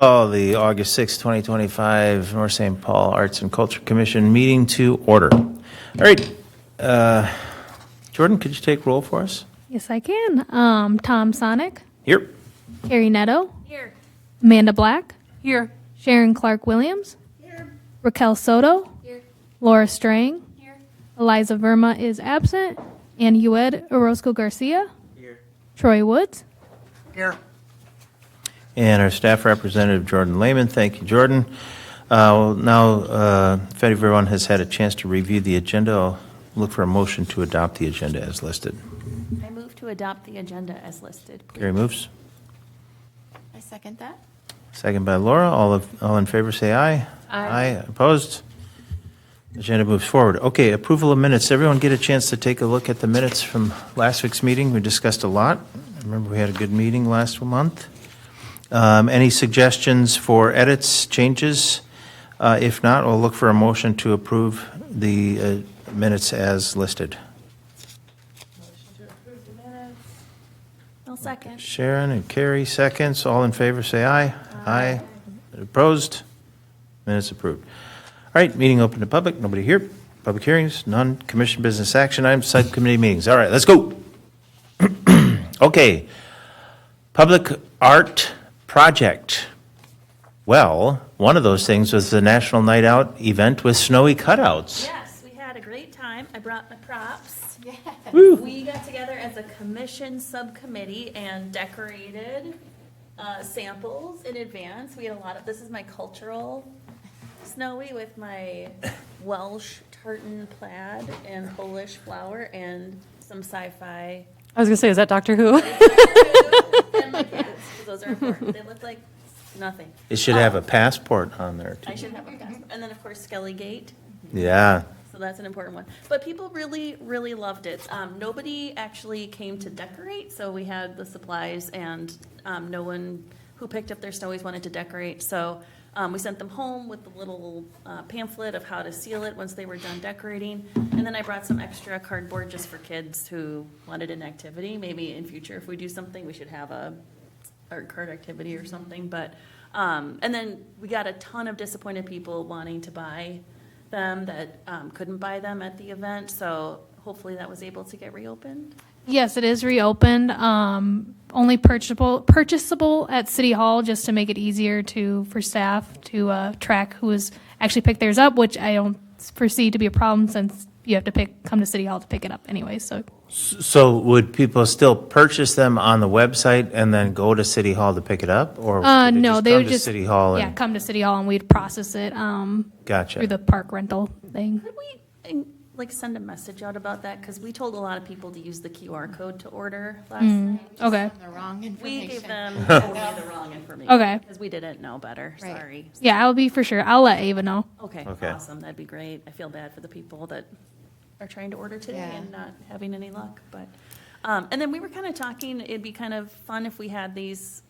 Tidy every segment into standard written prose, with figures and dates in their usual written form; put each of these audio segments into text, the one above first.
Oh, the August 6, 2025 North St. Paul Arts and Culture Commission meeting to order. All right. Jordyn, could you take roll for us? Yes, I can. Tom Sonnek, Here. Carey Nadeau, Here. Amanda Black, Here. Sharon Clark-Williams, Here. Raquel Soto, Here. Laura Strang, Here. Aliza Verma is absent, and Yued Orozco-Garcia, Here. Troy Woods. Here. And our staff representative, Jordyn Lehman. Thank you, Jordyn. Now, if everyone has had a chance to review the agenda, I'll look for a motion to adopt the agenda as listed. I move to adopt the agenda as listed. Please. Carey moves. I second that. Second by Laura. All in favor say aye. Aye. Opposed? Agenda moves forward. Okay, approval of minutes. Everyone get a chance to take a look at the minutes from last week's meeting. We discussed a lot. I remember we had a good meeting last month. Any suggestions for edits, changes? If not, we'll look for a motion to approve the minutes as listed. Motion to approve the minutes. I'll second. Sharon and Carey, seconds. All in favor, say aye. Aye. Opposed? Minutes approved. All right, meeting open to public. Nobody here. Public hearings, none. Commission business action items, subcommittee meetings. All right, let's go. Okay. Public art project. Well, one of those things was the National Night Out event with snowy cutouts. Yes, we had a great time. I brought my props. Yes. Woo. We got together as a commission subcommittee and decorated samples in advance. We had a lot of, this is my cultural snowy with my Welsh tartan plaid and Polish flower and some sci-fi. I was going to say, is that Doctor Who? And my cats, 'cause those are important. They look like nothing. It should have a passport on there, I too. should have a passport. And then, of course, Skelly Gate. Yeah. So that's an important one. But people really, really loved it. Nobody actually came to decorate, so we had the supplies, and no one who picked up their snowies wanted to decorate. So we sent them home with a little pamphlet of how to seal it once they were done decorating. And then I brought some extra cardboard just for kids who wanted an activity. Maybe in future, if we do something, we should have a art card activity or something. But and then we got a ton of disappointed people wanting to buy them that couldn't buy them at the event. So hopefully that was able to get reopened. Yes, it is reopened. Only purchasable at City Hall, just to make it easier for staff to track who has actually picked theirs up, which I don't foresee to be a problem since you have to come to City Hall to pick it up anyway. So would people still purchase them on the website and then go to City Hall to pick it up? Or would no, just they come would to just City Hall and come to City Hall and we'd process it Gotcha. through the park rental thing. Could we send a message out about that? Because we told a lot of people to use the QR code to order last night. Okay. The wrong We information. gave them totally the wrong information. Okay. Because we didn't know better. Right. Sorry. Yeah, I'll be for sure. I'll let Ava know. Okay, Okay. awesome. That'd be great. I feel bad for the people that are trying to order today Yeah. and not having any luck. But and then we were kind of talking. It'd be kind of fun if we had these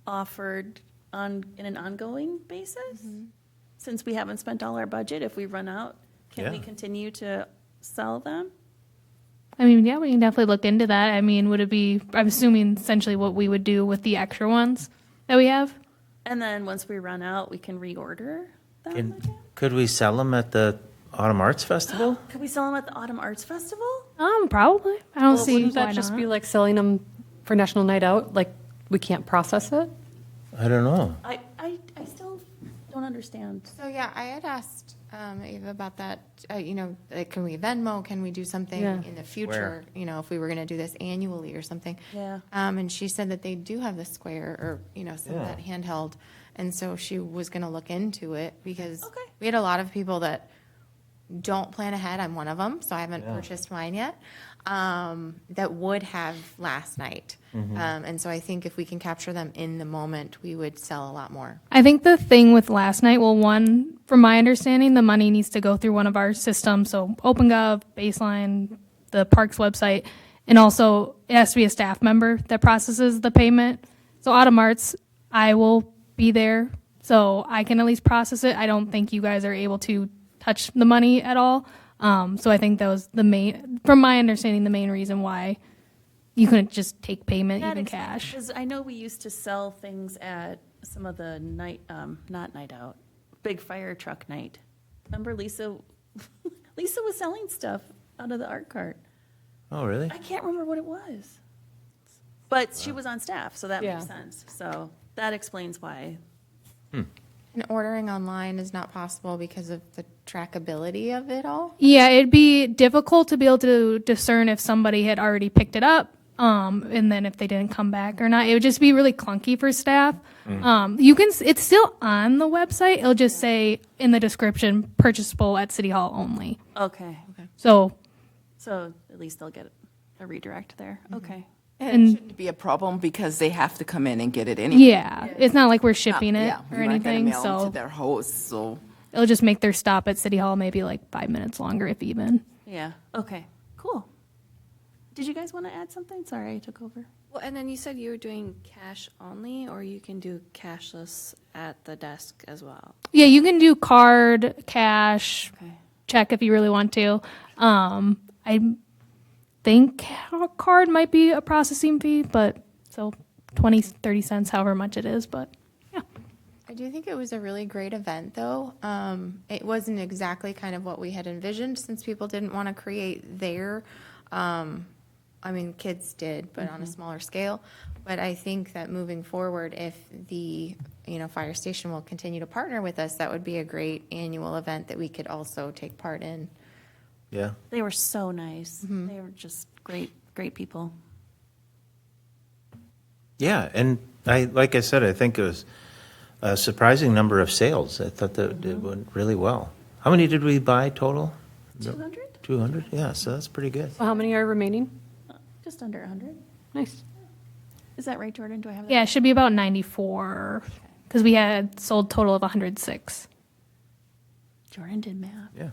offered in an ongoing basis. Since we haven't spent all our budget, if we run out, can we Yeah. continue to sell them? I mean, yeah, we can definitely look into that. I mean, would it be, I'm assuming essentially what we would do with the extra ones that we have? And then once we run out, we can reorder them again? could we sell them at the Autumn Arts Festival? Could we sell them at the Autumn Arts Festival? Probably. I don't Well, see wouldn't why that just not. be like selling them for National Night Out? Like, we can't process it? I don't know. I still don't understand. So yeah, I had asked Ava about that. Like, can we Venmo? Can we do something Yeah. in the future? Where? If we were going to do this annually or something. Yeah. And she said that they do have the Square or some of Yeah. that handheld, and so she was going to look into it because Okay. we had a lot of people that don't plan ahead. I'm one of them, so I haven't Yeah. purchased mine yet. That would have last night, and so I think if we can capture them in the moment, we would sell a lot more. I think the thing with last night, well, one, from my understanding, the money needs to go through one of our systems, so OpenGov, Baseline, the parks website, and also it has to be a staff member that processes the payment. So Autumn Arts, I will be there, so I can at least process it. I don't think you guys are able to touch the money at all. So I think that was from my understanding, the main reason why you couldn't just take payment, even cash. Because I know we used to sell things at some of the night, not night out, big fire truck night. Remember Lisa, Lisa was selling stuff out of the art cart. Oh, really? I can't remember what it was. But she was on staff, so that Yeah. makes sense. So that explains why. And ordering online is not possible because of the trackability of it all. Yeah, it'd be difficult to be able to discern if somebody had already picked it up, and then if they didn't come back or not. It would just be really clunky for staff. It's still on the website. It'll just say in the description, purchasable at City Hall only. Okay. So, So at least they'll get a redirect there. Okay. And it shouldn't be a problem because they have to come in and get it anyway. yeah, it's not like we're shipping it Yeah, or you're not gonna anything. mail them So to their house, so. it'll just make their stop at City Hall maybe like 5 minutes longer, if even. Yeah. Okay. Cool. Did you guys want to add something? Sorry, I took over. Well, and then you said you were doing cash only, or you can do cashless at the desk as well. Yeah, you can do card, cash, Okay. check if you really want to. I think a card might be a processing fee, but so 20, 30 cents, however much it is. But yeah, I do think it was a really great event, though. It wasn't exactly kind of what we had envisioned since people didn't want to create their, I mean, kids did, but on a smaller scale. But I think that moving forward, if the, fire station will continue to partner with us, that would be a great annual event that we could also take part in. Yeah. They were so nice. They were just great, great people. Yeah, and like I said, I think it was a surprising number of sales. I thought that it went really well. How many did we buy total? 200? 200? Yeah, so that's pretty good. Well, how many are remaining? Just under 100. Nice. Is that right, Jordan? Do I have that? yeah, it should be about 94 because we had sold total of 106. Jordan did math. Yeah.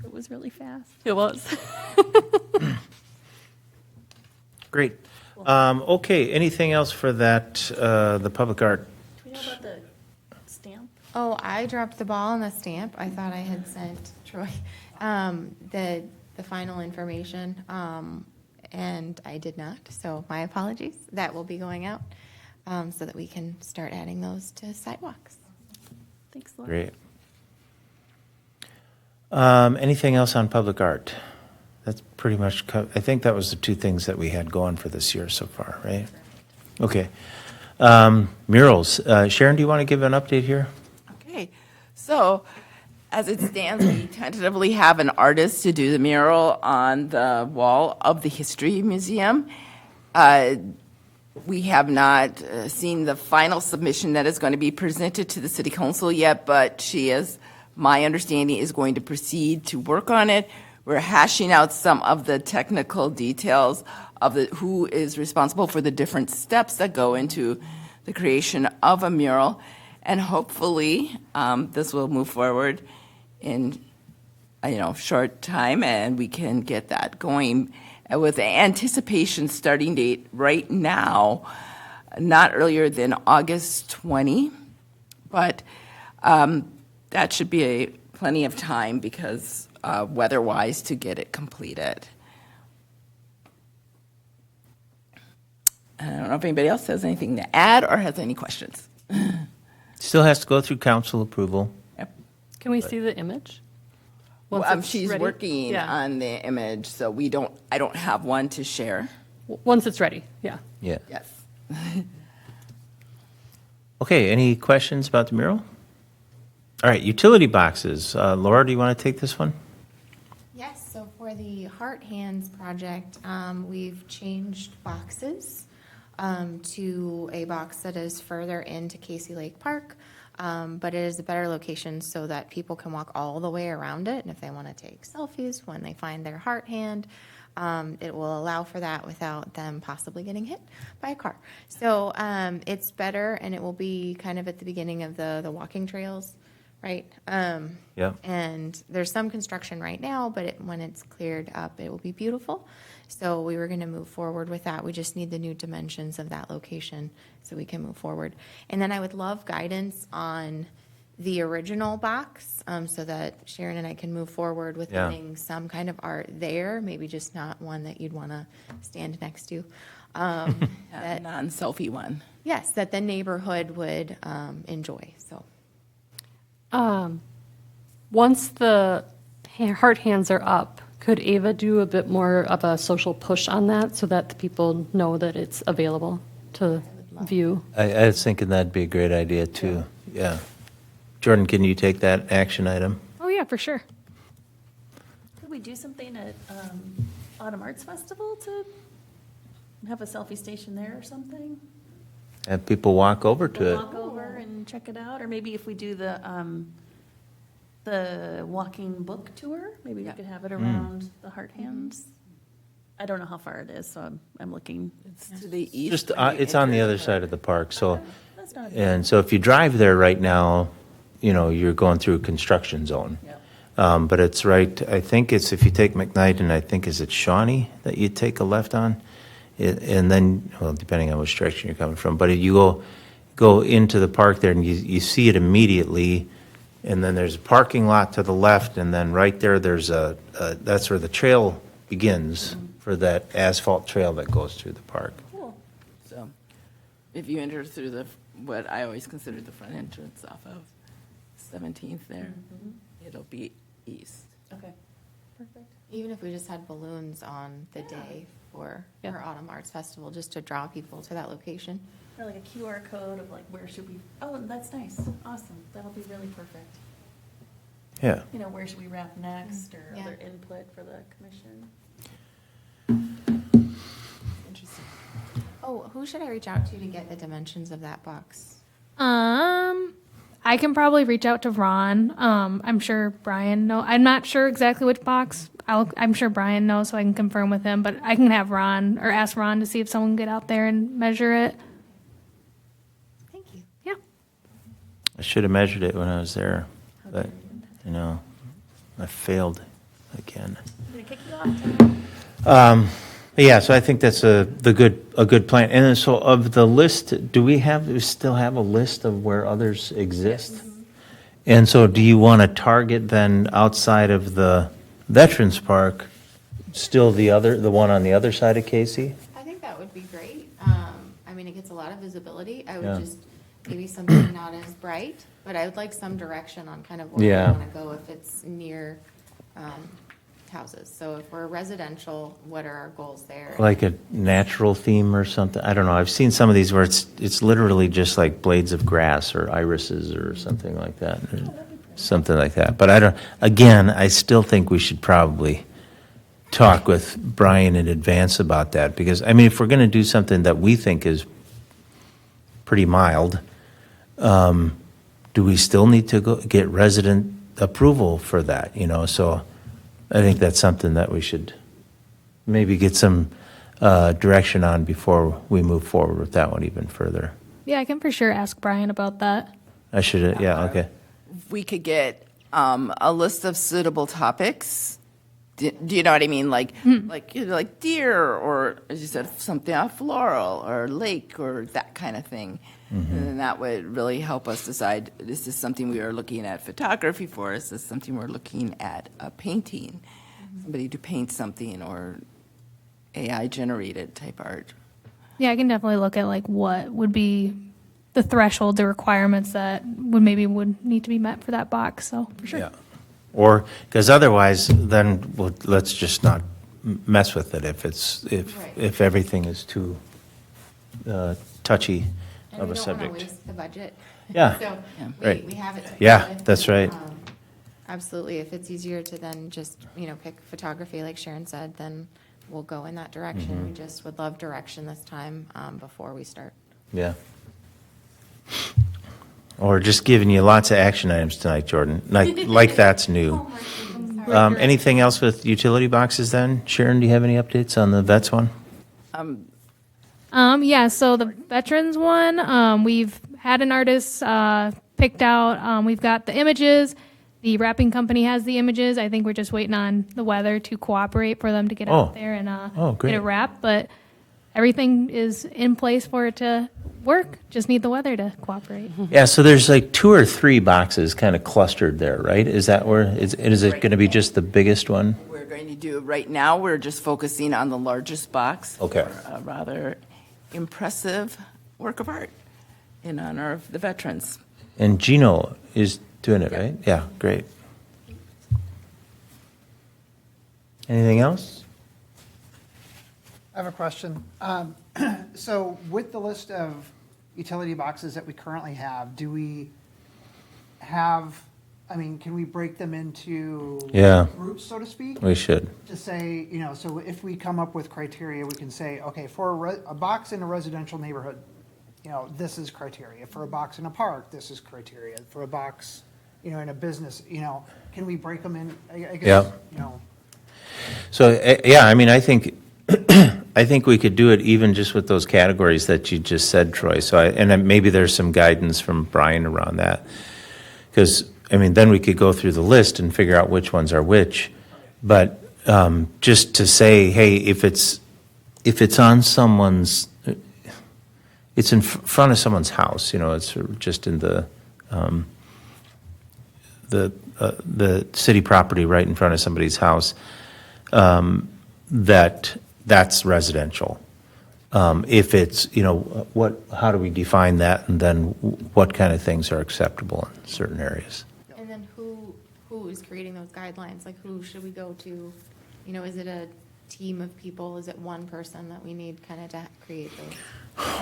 It was really fast. It was. Great. Okay, anything else for that, the public art? Do we know about the stamp? Oh, I dropped the ball on the stamp. I thought I had sent Troy the final information, and I did not. So my apologies. That will be going out so that we can start adding those to sidewalks. Thanks, Laura. Great. Anything else on public art? That's pretty much, I think that was the two things that we had going for this year so far, right? Okay. Murals. Sharon, do you want to give an update here? Okay, so as it stands, we tentatively have an artist to do the mural on the wall of the History Museum. We have not seen the final submission that is going to be presented to the City Council yet, but she is, my understanding, is going to proceed to work on it. We're hashing out some of the technical details of who is responsible for the different steps that go into the creation of a mural. And hopefully, this will move forward in, short time, and we can get that going with the anticipation starting date right now, not earlier than August 20. But that should be plenty of time because weather-wise to get it completed. I don't know if anybody else has anything to add or has any questions. Still has to go through council approval. Yep. Can we see the image? Once Well, it's she's ready? working Yeah. on the image, so I don't have one to share. Once it's ready, yeah. Yeah. Yes. Okay, any questions about the mural? All right, utility boxes. Laura, do you want to take this one? Yes, so for the Heart Hands project, we've changed boxes to a box that is further into Casey Lake Park, but it is a better location so that people can walk all the way around it. And if they want to take selfies when they find their heart hand, it will allow for that without them possibly getting hit by a car. So it's better, and it will be kind of at the beginning of the walking trails, right? Yeah. And there's some construction right now, but when it's cleared up, it will be beautiful. So we were going to move forward with that. We just need the new dimensions of that location so we can move forward. And then I would love guidance on the original box so that Sharon and I can move forward with Yeah. getting some kind of art there, maybe just not one that you'd want to stand next to. A that, non-selfie one. yes, that the neighborhood would enjoy, so. Once the heart hands are up, could Ava do a bit more of a social push on that so that the people know that it's available to view? I was thinking that'd be a great idea, too. Yeah. Jordyn, can you take that action item? Oh, yeah, for sure. Could we do something at Autumn Arts Festival to have a selfie station there or something? Have people walk over to We'll it? walk over and check it out, or maybe if we do the walking book tour, maybe we could have it around the Heart Hands. I don't know how far it is, so I'm looking. It's to the east. Just, when you it's on the enter other side of the park, so, That's not. and so if you drive there right now, you know, you're going through a construction zone. Yep. But it's right, I think it's, if you take McKnight, and I think, is it Shawnee that you take a left on? And then, well, depending on which direction you're coming from, but if you go into the park there and you see it immediately, and then there's a parking lot to the left, and then right there, there's that's where the trail begins for that asphalt trail that goes through the park. Cool. So if you enter through what I always consider the front entrance off of 17th there, it'll be east. Okay. Perfect. Even if we just had balloons on the day for our Autumn Arts Festival, just to draw people to that location. Or like a QR code of like, where should we, oh, that's nice. Awesome. That'll be really perfect. Yeah. You know, where should we wrap next, or Yeah. other input for the commission? Interesting. Oh, who should I reach out to get the dimensions of that box? I can probably reach out to Ron. I'm sure Brian know. I'm not sure exactly which box. I'm sure Brian knows, so I can confirm with him. But I can have Ron or ask Ron to see if someone can get out there and measure it. Thank you. Yeah. I should have measured it when I was there, but, you know, I failed again. I'm gonna kick you off. But yeah, so I think that's a good plan. And then, so of the list, do we still have a list of where others exist? And so do you want to target then outside of the Veterans Park, still the one on the other side of Casey? I think that would be great. I mean, it gets a lot of visibility. I Yeah. would just, maybe something not as bright, but I would like some direction on kind of where Yeah. we want to go if it's near houses. So if we're residential, what are our goals there? Like a natural theme or something? I don't know. I've seen some of these where it's literally just like blades of grass or irises or something like that. Something like that. But I still think we should probably talk with Brian in advance about that, because, I mean, if we're going to do something that we think is pretty mild, do we still need to go get resident approval for that, you know? So I think that's something that we should maybe get some direction on before we move forward with that one even further. Yeah, I can for sure ask Brian about that. I should, yeah, okay. We could get a list of suitable topics. Do you know what I mean? Like deer, or as you said, something floral or lake or that kind of thing. And then that would really help us decide, this is something we are looking at photography for, is this something we're looking at a painting, somebody to paint something, or AI generated type art. Yeah, I can definitely look at like what would be the threshold, the requirements that would need to be met for that box. So for sure. Yeah. Or, because otherwise, then let's just not mess with it if everything is too touchy And of we a don't want to subject. waste the budget. Yeah. So Right. we have it. to Yeah, play with. that's right. Absolutely. If it's easier to then just, pick photography, like Sharon said, then we'll go in that direction. Mm-hmm. We just would love direction this time before we start. Yeah. Or just giving you lots of action items tonight, Jordyn. Like that's new. Anything else with utility boxes then? Sharon, do you have any updates on the vets one? Yeah, so the veterans one, we've had an artist picked out. We've got the images. The wrapping company has the images. I think we're just waiting on the weather to cooperate for them to get out there and great. get it wrapped. But everything is in place for it to work. Just need the weather to cooperate. Yeah, so there's like 2 or 3 boxes kind of clustered there, right? Is that where, is it going to be just the biggest one? We're going to do, right now, we're just focusing on the largest box. Okay. Or, rather, impressive work of art in honor of the veterans. And Gino is doing it, Yep. right? Yeah, great. Anything else? I have a question. So with the list of utility boxes that we currently have, do we have, I mean, can we break them into Yeah. groups, so to speak? We should. To say, you know, so if we come up with criteria, we can say, okay, for a box in a residential neighborhood, you know, this is criteria. For a box in a park, this is criteria. For a box, you know, in a business, you know, can we break them in? I guess, Yeah. you know, So, yeah, I mean, I think, I think we could do it even just with those categories that you just said, Troy. So, and then maybe there's some guidance from Brian around that. Because, I mean, then we could go through the list and figure out which ones are which. But just to say, hey, if it's on someone's, it's in front of someone's house, you know, it's just in the city property right in front of somebody's house, that's residential. If it's, you know, how do we define that, and then what kind of things are acceptable in certain areas? And then who is creating those guidelines? Like, who should we go to? You know, is it a team of people? Is it one person that we need kind of to create those?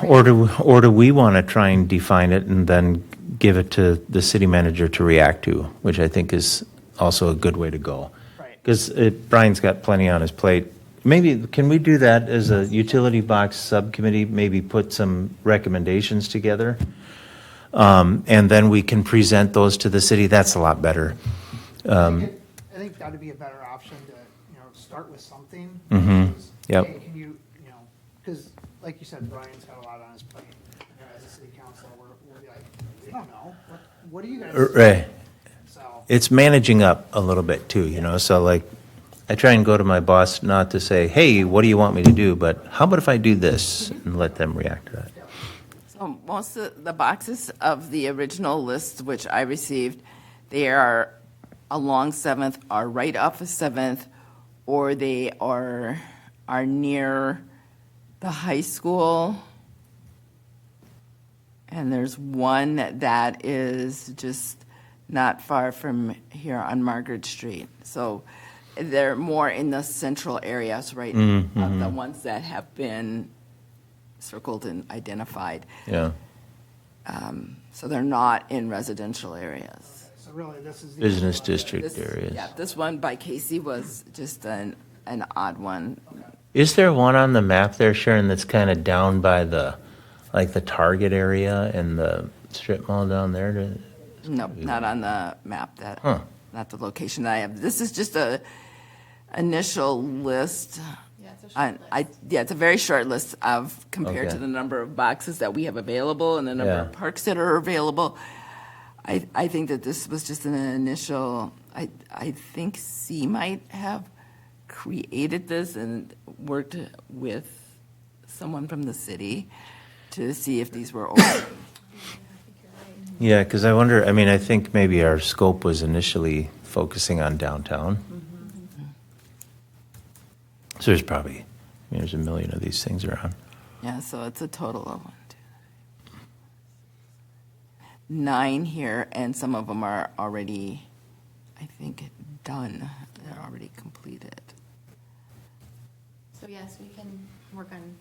Or do we want to try and define it and then give it to the city manager to react to, which I think is also a good way to go. Right. Because Brian's got plenty on his plate. Maybe, can we do that as a utility box subcommittee, maybe put some recommendations together? And then we can present those to the city. That's a lot better. I think that'd be a better option to, you know, start with something. Mhm. versus, Yep. hey, can you know, because like you said, Brian's got a lot on his plate. You know, as a city council, we're like, we don't know. What do you guys? Right. So, It's managing up a little bit too, you know, so like, I try and go to my boss not to say, hey, what do you want me to do? But how about if I do this, and let them react to that? So most of the boxes of the original list, which I received, they are along 7th, are right off of 7th, or they are near the high school. And there's one that is just not far from here on Margaret Street. So they're more in the central areas, right, of the ones that have been circled and identified. Yeah, So they're not in residential areas. so really, this is the business only one that- district This- areas. Yeah, this one by Casey was just an odd one. Is there one on the map there, Sharon, that's kind of down by the, like the Target area and the strip mall down there? No, not on the map, that, Huh. not the location that I have. This is just a initial list. Yeah, it's a short list. Yeah, it's a very short list of, compared to Okay. the number of boxes that we have available and the number of Yeah. parks that are available. I think that this was just an initial, I think C might have created this and worked with someone from the city to see if these were open. Yeah, because I wonder, I mean, I think maybe our scope was initially focusing on downtown. So there's probably, I mean, there's a million of these things around. Yeah, so it's a total of 9 here, and some of them are already, I think, done. They're already completed. So yes, we can work on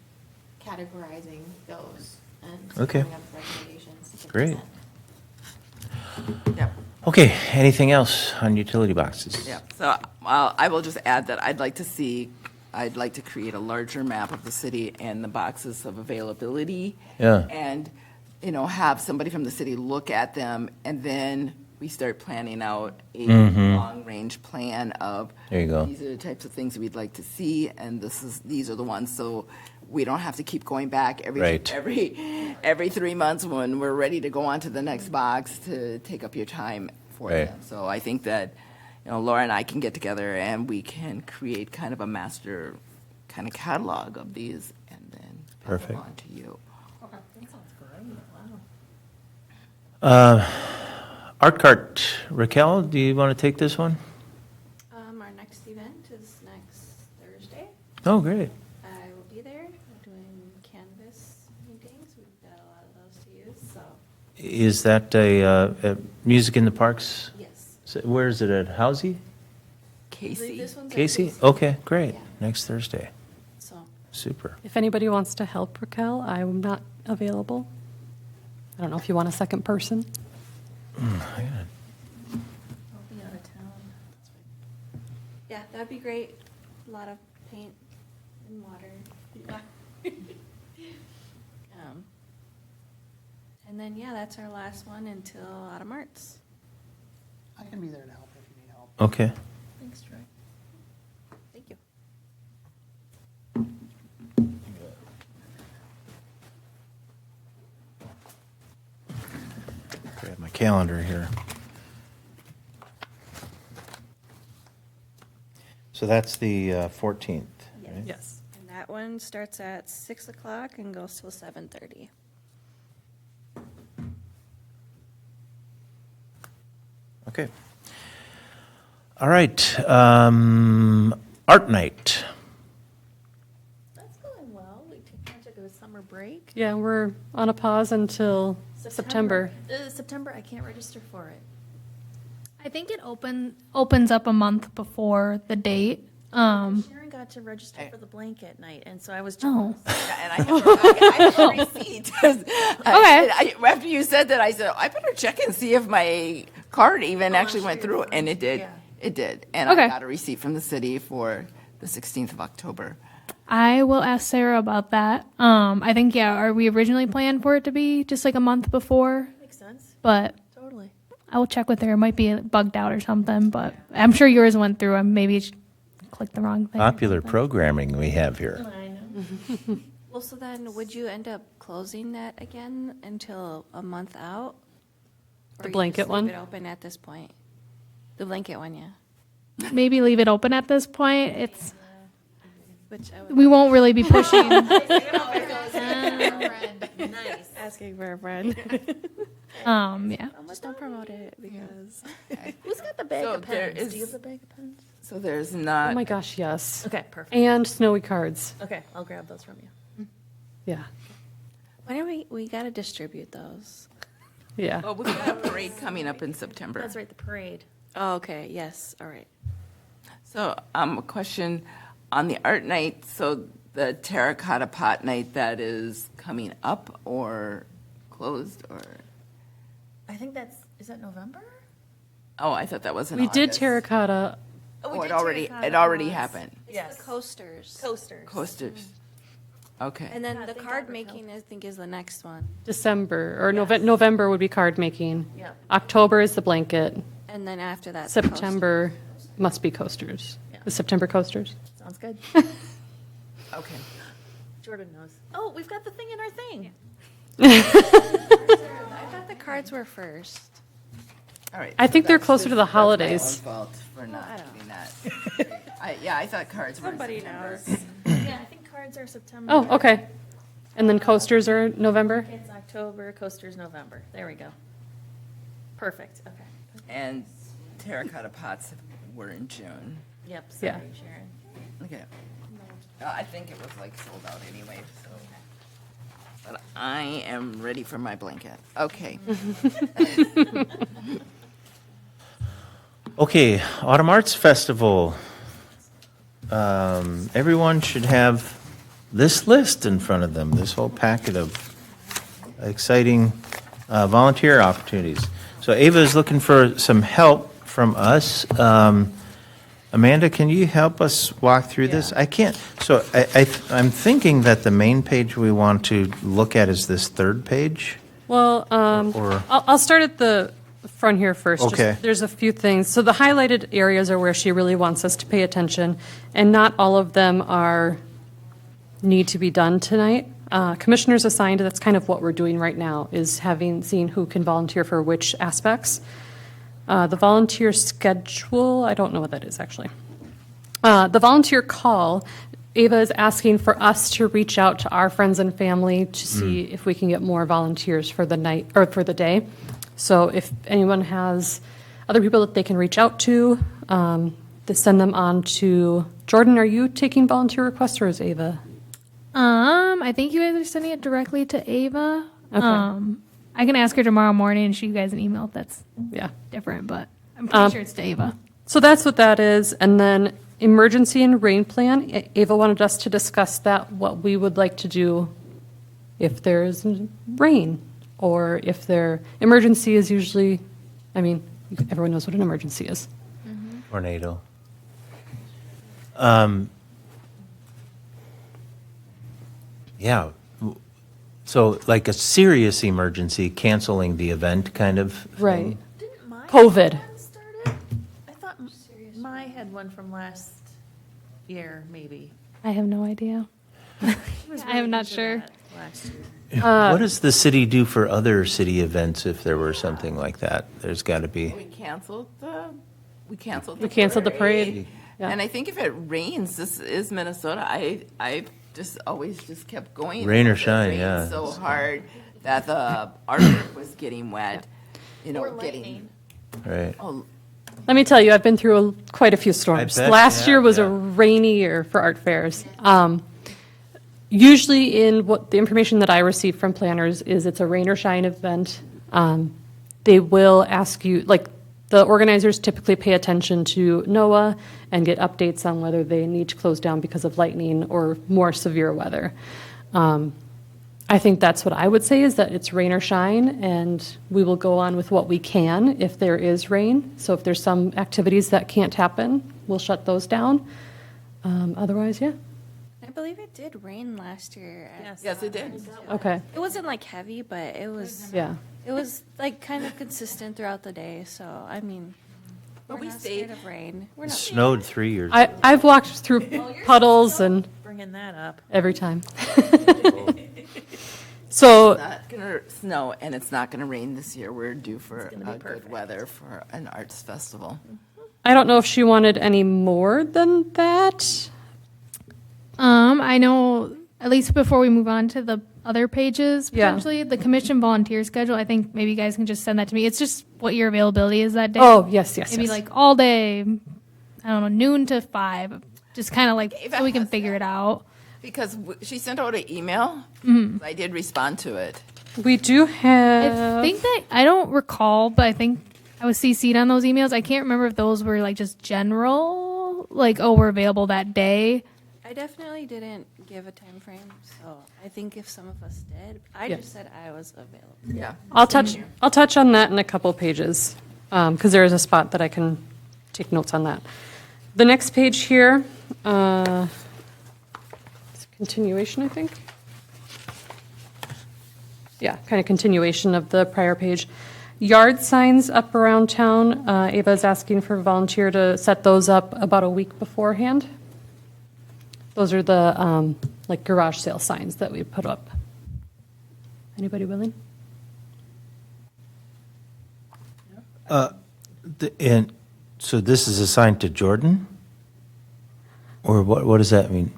categorizing those and Okay. coming up with recommendations. to Great. present. Yep. Okay, anything else on utility boxes? Yeah, so I will just add that I'd like to create a larger map of the city and the boxes of availability. Yeah. And, you know, have somebody from the city look at them, and then we start planning out a long-range plan of. There you go. These are the types of things we'd like to see, and these are the ones, so we don't have to keep going back Right. every 3 months when we're ready to go on to the next box to take up your time for Right. them. So I think that, you know, Laura and I can get together and we can create kind of a master kind of catalog of these and then pass Perfect. them on to you. Art cart, Raquel, do you want to take this one? Our next event is next Thursday. Oh, great. I will be there doing canvas so, Is that a Music in the Parks? yes. Where is it, at Housey? Casey. This one's at Casey? Okay, great. Next Thursday. So, Super. If anybody wants to help Raquel, I'm not available. I don't know if you want a second person. I'll be out of town. Yeah, that'd be great. A lot of paint and water. And then, yeah, that's our last one until Autumn Arts. I can be there to help if you need help. Okay. Thanks, Troy. Thank you. Grab my calendar here. So that's the 14th, right? Yes. And that one starts at 6 o'clock and goes till 7:30. Okay. All right. Art night. That's going well. We took a summer break. Yeah, we're on a pause until September. September, I can't register for it. I think it opens up a month before the date. Sharon got to register for the blanket night, and so I was Oh. jealous. And I have a receipt. Okay. After you said that, I said, I better check and see if my card even actually I'm went sure through, you're and it did. Yeah. It did. And Okay. I got a receipt from the city for the 16th of October. I will ask Sarah about that. I think, we originally planned for it to be just like a month before, Makes sense. but Totally. I will check with her. It might be bugged out or something, but I'm sure yours went through and maybe it clicked the wrong thing. Popular programming we have here. I know. Well, so then would you end up closing that again until a month out? The Or you blanket just leave one? it open at this point? The blanket one, yeah. Maybe leave it open at this point. Which I would We won't really be pushing. Nice. asking for a friend. Yeah. Just don't promote it because. Who's got the bag So of there pens? Do is- you have the bag of pens? So there's Oh not. my gosh, yes. Okay, perfect. And snowy cards. Okay, I'll grab those from you. Yeah. When are we gotta distribute those? Yeah. Well, we've got a parade coming up in September. That's right, the parade. Oh, okay, yes, all right. So, a question on the art night. So, the terracotta pot night that is coming up or closed, or I think is that November? oh, I thought that was in We did August. terracotta. Oh, it already happened. It's Yes. the coasters. Coasters. Coasters. Okay. And then Yeah, the thank card God for making, I think, is the next one. December or November would be card making. Yep. October is the blanket. And then after that, the coaster. September must be coasters. Yeah. The September coasters. Sounds good. Okay. Jordan knows. Oh, we've got the thing in our thing. I thought the cards were first. All right. I so think they're that's closer to the that's my holidays. own fault for not I don't doing that. Yeah, I thought cards were. in Somebody September. knows. Yeah, I think cards are September. Oh, okay. And then coasters are November? It's October, coasters November. There we go. Perfect, okay. And terracotta pots were in June. Yep, Yeah. sorry, Sharon. Okay. I think it was like sold out anyway, so. But I am ready for my blanket. Okay. Okay, Autumn Arts Festival. Everyone should have this list in front of them, this whole packet of exciting volunteer opportunities. So Ava is looking for some help from us. Amanda, can you help us walk through this? I can't, so I'm thinking that the main page we want to look at is this third page. Well, Or- I'll start at the front here first. Just- Okay. There's a few things. So the highlighted areas are where she really wants us to pay attention, and not all of them need to be done tonight. Commissioners assigned, that's kind of what we're doing right now, is seeing who can volunteer for which aspects. The volunteer schedule, I don't know what that is, actually. The volunteer call, Ava is asking for us to reach out to our friends and family to see if we can get more volunteers for the night, or for the day. So if anyone has other people that they can reach out to, to send them on to, Jordyn, are you taking volunteer requests, or is Ava? I think you guys are sending it directly to Ava. Okay. I can ask her tomorrow morning and shoot you guys an email if that's Yeah. different, but I'm pretty sure it's to Ava. So that's what that is. And then emergency and rain plan. Ava wanted us to discuss that, what we would like to do if there's rain, or if emergency is usually, I mean, everyone knows what an emergency is. Tornado. Yeah. So like a serious emergency, canceling the event kind of thing? Right. Didn't my COVID. one started? I thought my had one from last year, maybe. I have no idea. I am not sure. Last year. What does the city do for other city events if there were something like that? There's got to be. We canceled the parade. Yeah. And I think if it rains, this is Minnesota, I just always just kept going. Rain or It shine, rained yeah. so hard that the artwork was getting wet, Or lightning. Right. oh, Let me tell you, I've been through quite a few storms. bet, Last yeah, year was yeah. a rainy year for art fairs. Usually in what the information that I receive from planners is it's a rain or shine event. They will ask you, like, the organizers typically pay attention to NOAA and get updates on whether they need to close down because of lightning or more severe weather. I think that's what I would say, is that it's rain or shine, and we will go on with what we can if there is rain. So if there's some activities that can't happen, we'll shut those down. Otherwise, yeah. I believe it did rain last year. yes, it did. Okay, It wasn't like heavy, but it was. yeah. It was like kind of consistent throughout the day. So I mean, But we not stayed. scared of rain. We're It not. snowed 3 years. I've walked through puddles and Bringing that up. every time. So, Not gonna snow, and it's not gonna rain this year. We're due for good weather for an arts festival. I don't know if she wanted any more than that. I know, at least before we move on to the other pages, Yeah. potentially, the commission volunteer schedule, I think maybe you guys can just send that to me. It's just what your availability is that day. Oh, yes, yes, Maybe yes. like all day, I don't know, noon to 5, just kind of like, Ava so we can has figure that. it out. Because she sent out an email. Mm-hmm. I did respond to it. We do I have, think that, I don't recall, but I think I was CC'd on those emails. I can't remember if those were like just general, like, oh, we're available that day. I definitely didn't give a time frame. So I think if some of us did, I Yeah. just said I was available. Yeah. I'll touch on that in a couple pages, because there is a spot that I can take notes on that. The next page here, it's a continuation, I think. Yeah, kind of continuation of the prior page. Yard signs up around town. Ava is asking for a volunteer to set those up about a week beforehand. Those are the like garage sale signs that we put up. Anybody willing? And so this is assigned to Jordyn? Or what does that mean?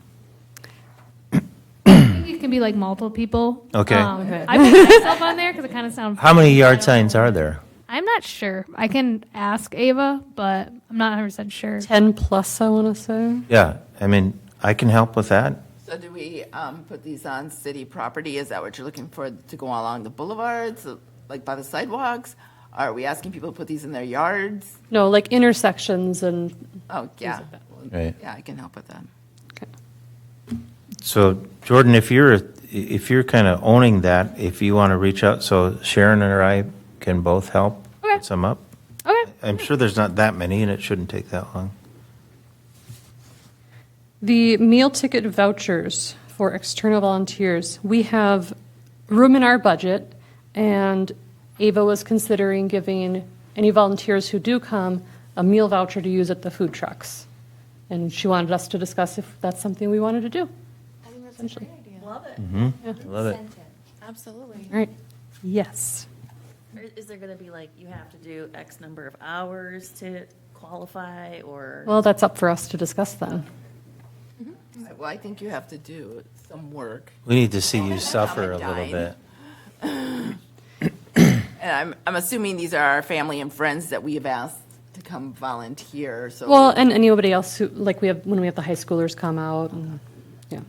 I think it can be like multiple people. Okay. Okay. I put myself on there because it kind of sounds. How many yard signs are there? I'm not sure. I can ask Ava, but I'm not 100% sure. 10 plus, I want to say. Yeah, I mean, I can help with that. So do we put these on city property? Is that what you're looking for, to go along the boulevards, like by the sidewalks? Are we asking people to put these in their yards? No, like intersections and, Oh, yeah. Right. Yeah, I can help with that. So Jordyn, if you're kind of owning that, if you want to reach out, so Sharon and I can both help Okay. put some up. Okay. I'm sure there's not that many, and it shouldn't take that long. the meal ticket vouchers for external volunteers. We have room in our budget, and Ava was considering giving any volunteers who do come a meal voucher to use at the food trucks. And she wanted us to discuss if that's something we wanted to do. I think that's a great idea. Love it. I love it. Absolutely. All right. Yes. Or is there going to be like, you have to do X number of hours to qualify, or? Well, that's up for us to discuss then. Well, I think you have to do some work. We need to see you suffer a little bit. And I'm assuming these are our family and friends that we have asked to come volunteer, so. Well, and anybody else who, like we have, when we have the high schoolers come out, and, yeah.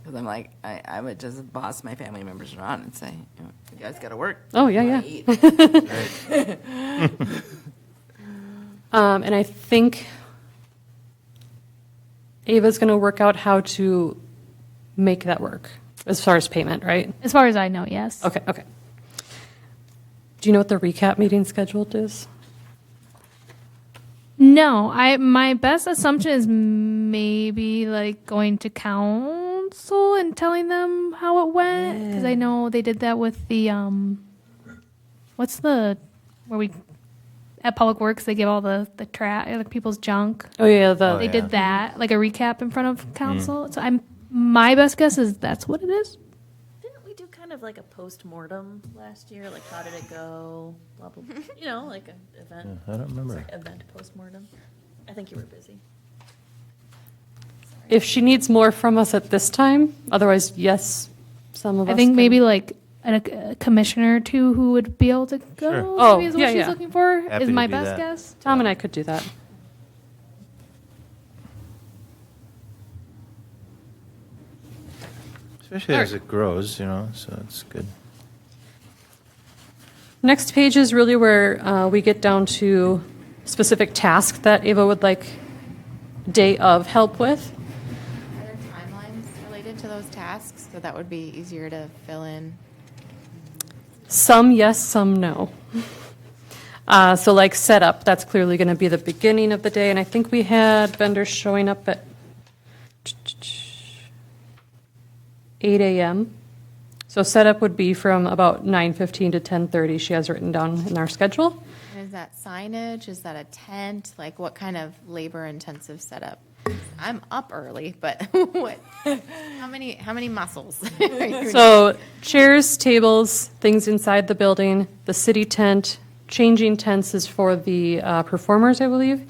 Because I'm like, I would just boss my family members around and say, you guys got to work. Oh, yeah, Wanna yeah. eat. And I think Ava's going to work out how to make that work as far as payment, right? As far as I know, yes. Okay, okay. Do you know what the recap meeting scheduled is? No, my best assumption is maybe like going to council and telling them how it went, because I know they did that with the where we at Public Works they give all the people's junk. Oh, yeah, They yeah. did that like a recap in front of council. So my best guess is that's what it is. Didn't we do kind of like a post-mortem last year? Like, how did it go? Blah, blah, blah. You know, like an event. I don't remember. It's like event post-mortem. I think you were busy. If she needs more from us at this time, otherwise, yes, some of us. I think can- maybe like a commissioner or two who would be able to go. Sure. Oh, maybe is what yeah, she's yeah. looking for. Happy Is to my do best that. guess. Tom and I could do that. Especially as it grows, so it's good. Next page is really where we get down to specific tasks that Ava would like day of help with. Are there timelines related to those tasks? So that would be easier to fill in. Some yes, some no. So like setup, that's clearly going to be the beginning of the day. And I think we had vendors showing up at 8 a.m. So setup would be from about 9:15 to 10:30. She has written down in our schedule. And is that signage? Is that a tent? Like what kind of labor-intensive setup? I'm up early, but what? How many muscles? are you So chairs, tables, things inside the building, the city tent, changing tents is for the performers, I believe.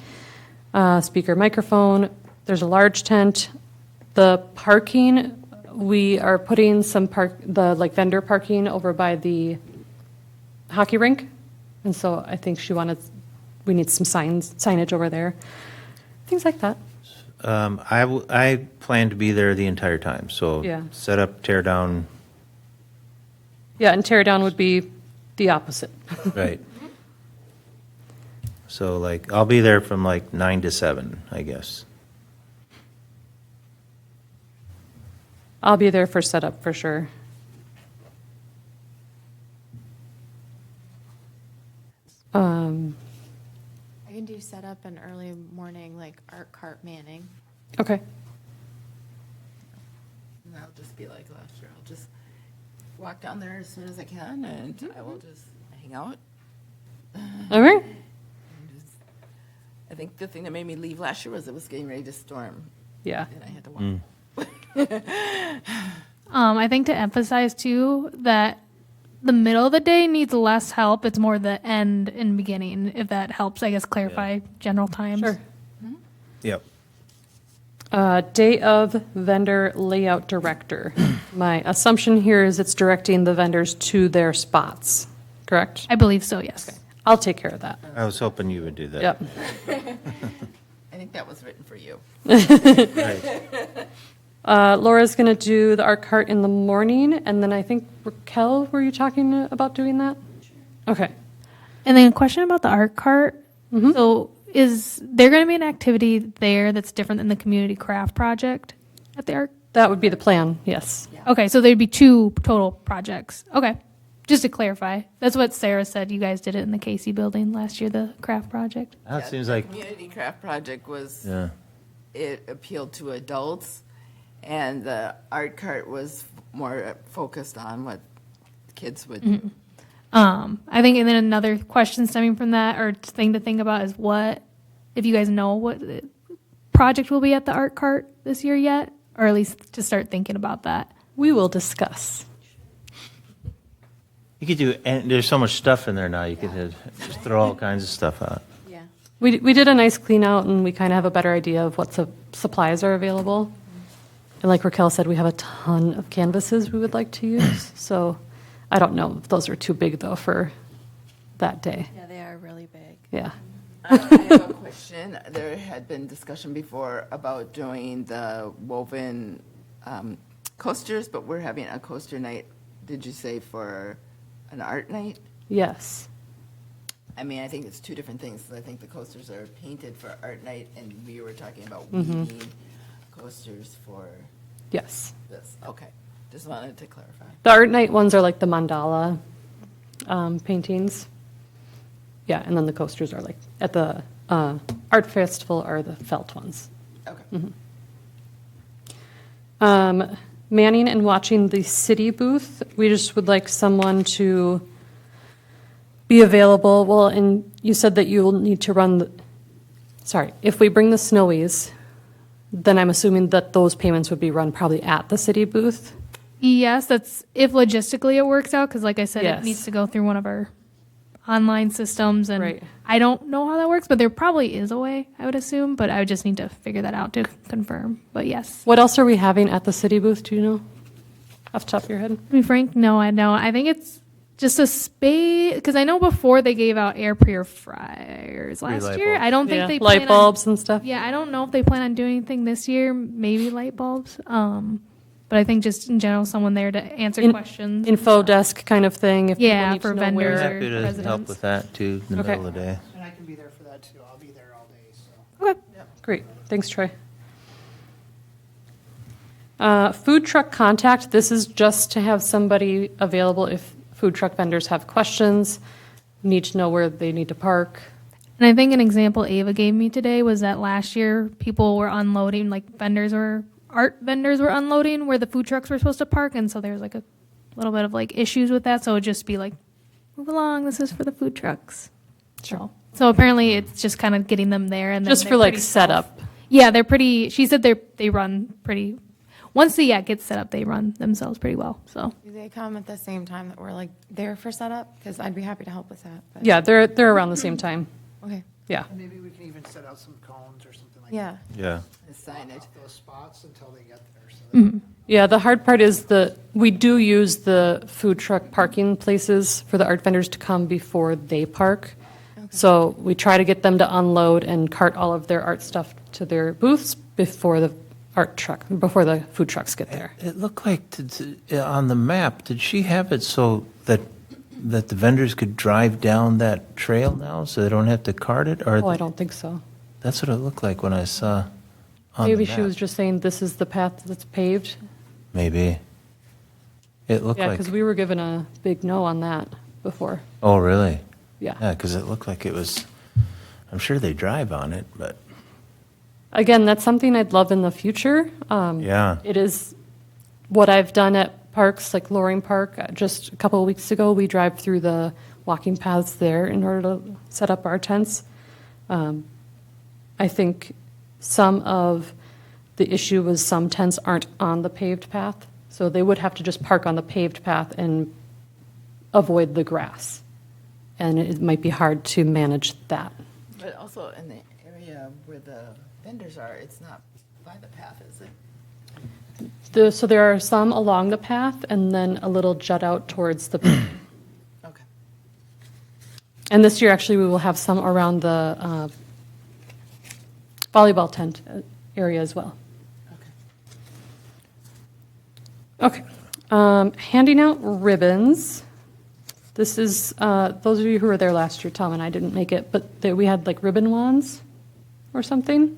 Speaker microphone, there's a large tent. The parking, we are putting some vendor parking over by the hockey rink. And so I think we need some signage over there. Things like that. I plan to be there the entire time, so Yeah. set up, tear down, Yeah, and tear down would be the opposite. right. So like, I'll be there from like 9 to 7, I guess. I'll be there for setup for sure. I can do setup and early morning, like art cart manning. Okay. And I'll just be like last year. I'll just walk down there as soon as I can, and I will just hang out. All right. I think the thing that made me leave last year was it was getting ready to storm, Yeah. and I had to walk. I think to emphasize too that the middle of the day needs less help. It's more the end and beginning, if that helps, I guess, clarify general times. Sure. Yep. Day of vendor layout director. My assumption here is it's directing the vendors to their spots, correct? I believe so, yes. I'll take care of that. I was hoping you would do that. Yep. I think that was written for you. Right. Laura's going to do the art cart in the morning, and then I think Raquel, were you talking about doing that? Okay. And then a question about the art cart. So is there going to be an activity there that's different than the community craft project at the art? That would be the plan, yes. Okay, so there'd be 2 total projects. Okay, just to clarify. That's what Sarah said. You guys did it in the Casey building last year, the craft project. That Yeah, seems the like, Community craft project was, yeah. it appealed to adults, and the art cart was more focused on what kids would do. I think, and then another question stemming from that, or thing to think about, is what, if you guys know what project will be at the art cart this year yet, or at least to start thinking about that. We will discuss. You could do, and there's so much stuff in there now, you could just throw all kinds of stuff out. Yeah. We did a nice clean out, and we kind of have a better idea of what supplies are available. And like Raquel said, we have a ton of canvases we would like to use. So I don't know if those are too big, though, for that day. Yeah, they are really big. Yeah. I have a question. There had been discussion before about doing the woven coasters, but we're having a coaster night, did you say, for an art night? Yes. I mean, I think it's two different things. I think the coasters are painted for art night, and we were talking about weaving coasters for Yes. this. Okay, just wanted to clarify. The art night ones are like the mandala paintings. Yeah, and then the coasters are like, at the art festival are the felt ones. Okay. Manning and watching the city booth, we just would like someone to be available. Well, and you said that you will need to run, if we bring the snowies, then I'm assuming that those payments would be run probably at the city booth. Yes, that's if logistically it works out, because like I said, Yes. it needs to go through one of our online systems, and Right. I don't know how that works, but there probably is a way, I would assume, but I would just need to figure that out to confirm. But yes. What else are we having at the city booth, do you know? Off the top of your head? To be frank, no, I don't. I think it's just a space, because I know before they gave out air purifiers last light year. bulbs. I don't think Yeah, they light plan bulbs and stuff? On, yeah, I don't know if they plan on doing anything this year. Maybe light bulbs. But I think just in general, someone there to answer questions. Info desk kind of thing? If people Yeah, need for to know where- vendors. Happy to help Residents. with that too, in the Okay. middle of the day. And I can be there for that too. I'll be there all day, so. Okay. Great, thanks, Troy. Food truck contact, this is just to have somebody available if food truck vendors have questions, need to know where they need to park. And I think an example Ava gave me today was that last year people were unloading, like art vendors were unloading where the food trucks were supposed to park, and so there was like a little bit of like issues with that. So it'd just be like, move along, this is for the food trucks. Sure. So apparently it's just kind of getting them there, and then Just they're for like pretty setup. Yeah, they're pretty. She said they run pretty. Once the gets set up, they run themselves pretty well. So Do they come at the same time that we're like there for setup? Because I'd be happy to help with that. But. Yeah, they're around the same time, Okay. yeah. And maybe we can even set out some cones or something like Yeah. that. Yeah. Assign it. Those spots until they get there. So Yeah, the hard part is we do use the food truck parking places for the art vendors to come before they park. So we try to get them to unload and cart all of their art stuff to their booths before the before the food trucks get there. It looked like on the map, did she have it so that the vendors could drive down that trail now so they don't have to cart it? Or Oh, I don't think so. That's what it looked like when I saw on Maybe the she was map. just saying this is the path that's paved. Maybe. It looked Yeah, like. because we were given a big no on that before. Oh, really? Yeah. Yeah, because it looked like it was, I'm sure they drive on it, but Again, that's something I'd love in the future. yeah. It is what I've done at parks like Loring Park. Just a couple of weeks ago, we drive through the walking paths there in order to set up our tents. I think some of the issue was some tents aren't on the paved path, so they would have to just park on the paved path and avoid the grass. And it might be hard to manage that. But also in the area where the vendors are, it's not by the path, is it? So there are some along the path and then a little jut out towards the. Okay. And this year, actually, we will have some around the volleyball tent area as well. Okay. Handing out ribbons. This is, those of you who were there last year, Tom and I didn't make it, but we had like ribbon wands or something.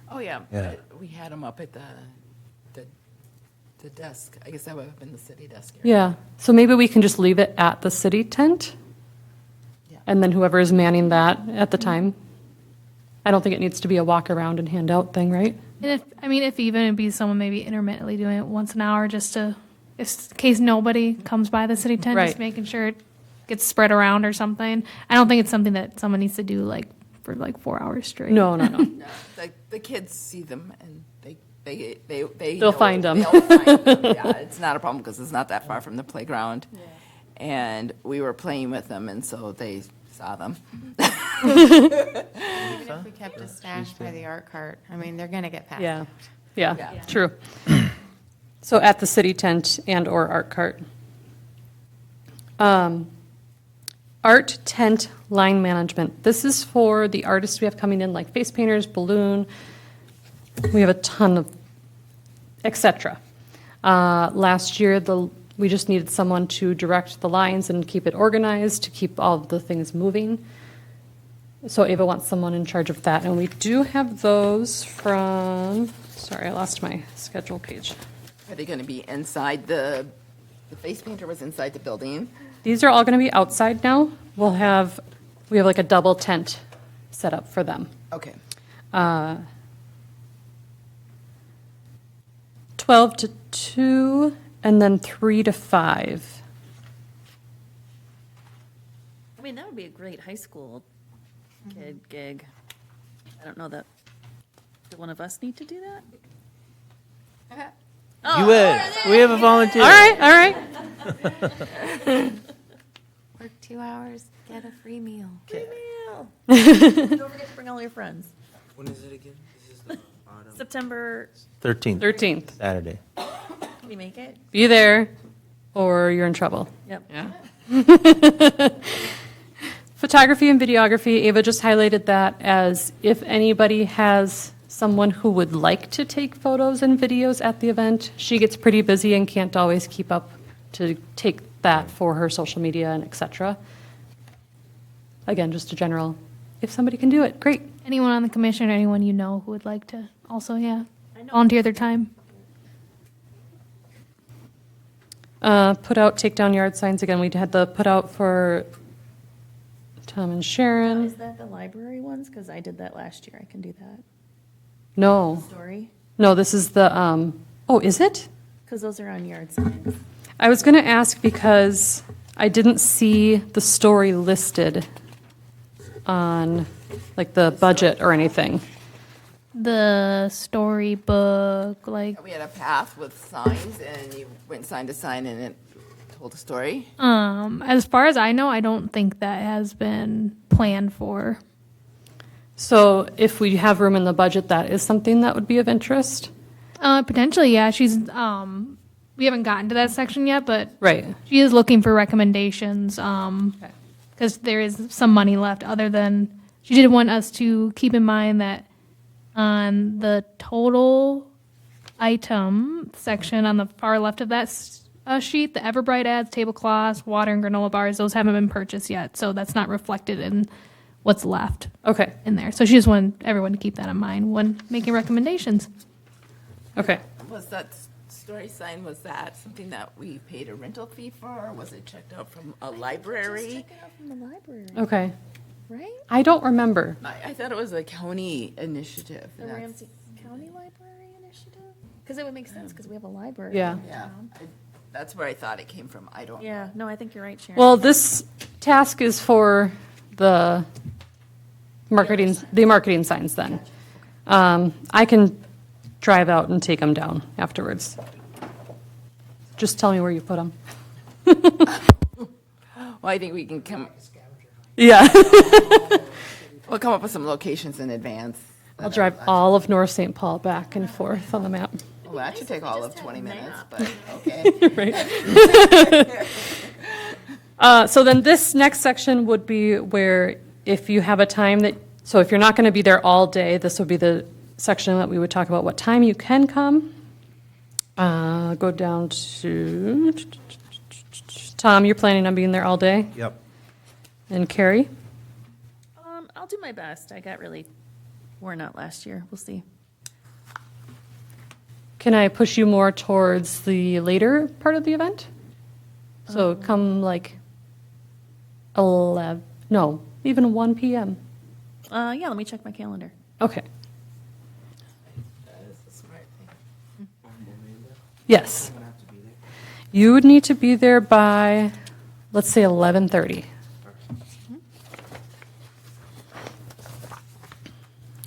Oh, yeah. Yeah. We had them up at the desk. I guess that would have been the city desk area. Yeah. So maybe we can just leave it at the city tent? Yeah. And then whoever is manning that at the time? I don't think it needs to be a walk around and hand out thing, right? And if even it'd be someone maybe intermittently doing it once an hour, just to, in case nobody comes by the city tent, just Right. making sure it gets spread around or something. I don't think it's something that someone needs to do like for like 4 hours straight. No. No, the kids see them and they'll They'll find 'em. They'll find them. Yeah, it's not a problem because it's not that far from the playground. And we were playing with them, and so they saw them. Even if we kept a stash by the art cart, I mean, they're going to get past Yeah. it. Yeah, true. So at the city tent and/or art cart. Art tent line management. This is for the artists we have coming in, like face painters, balloon. We have a ton of, et cetera. Last year, we just needed someone to direct the lines and keep it organized, to keep all of the things moving. So Ava wants someone in charge of that, and we do have those from, sorry, I lost my schedule page. Are they going to be inside the face painter was inside the building? These are all going to be outside now. We have like a double tent set up for them. Okay. 12 to 2, and then 3 to 5. I mean, that would be a great high school kid gig. I don't know that, do one of us need to do that? Yued, we have a volunteer. All right. Work 2 hours, get a free meal. Meal. Don't forget to bring all your friends. When is it again? This is the autumn. September, 13th, 13th. Saturday. can you make it? Be there, or you're in trouble. Yep. Yeah. Photography and videography, Ava just highlighted that as if anybody has someone who would like to take photos and videos at the event. She gets pretty busy and can't always keep up to take that for her social media and et cetera. Again, just a general, if somebody can do it, great. Anyone on the commission or anyone you know who would like to also, volunteer their time? Put out, take down yard signs again. We had the put out for Tom and Sharon. Is that the library ones? Because I did that last year. I can do that. No, Story? no, this is the, oh, is it? Because those are on yard signs. I was going to ask because I didn't see the story listed on like the budget or anything. The storybook, like, We had a path with signs, and you went sign to sign, and it told a story. as far as I know, I don't think that has been planned for. So if we have room in the budget, that is something that would be of interest? Potentially, yeah. She's, we haven't gotten to that section yet, but Right. she is looking for recommendations, because there is some money left other than, she did want us to keep in mind that on the total item section on the far left of that sheet, the Everbright ads, tablecloths, water and granola bars, those haven't been purchased yet, so that's not reflected in what's left Okay, in there. So she just wanted everyone to keep that in mind when making recommendations. okay. Was that story sign, was that something that we paid a rental fee for, or was it checked out from a library? Check it out from the library, Okay. right? I don't remember. I thought it was a county initiative. The and that's- Ramsey County Library Initiative? Because it would make sense, because we have a library. Yeah. Yeah, that's where I thought it came from. I don't know. Yeah, no, I think you're right, Sharon. Well, this task is for the marketing signs then. I can drive out and take them down afterwards. Just tell me where you put them. Well, I think we can come, Yeah. we'll come up with some locations in advance. I'll drive all of North St. Paul back and forth on the map. Well, that should take all of Just 20 have a minutes, map. but okay. Right. So then this next section would be where if you have a time that, so if you're not going to be there all day, this would be the section that we would talk about what time you can come. Go down to, Tom, you're planning on being there all day? Yep. And Carey? I'll do my best. I got really worn out last year. We'll see. Can I push you more towards the later part of the event? So come like 11, no, even 1 p.m. Yeah, let me check my calendar. Okay. That is a smart thing. Yes. You would need to be there by, let's say, 11:30.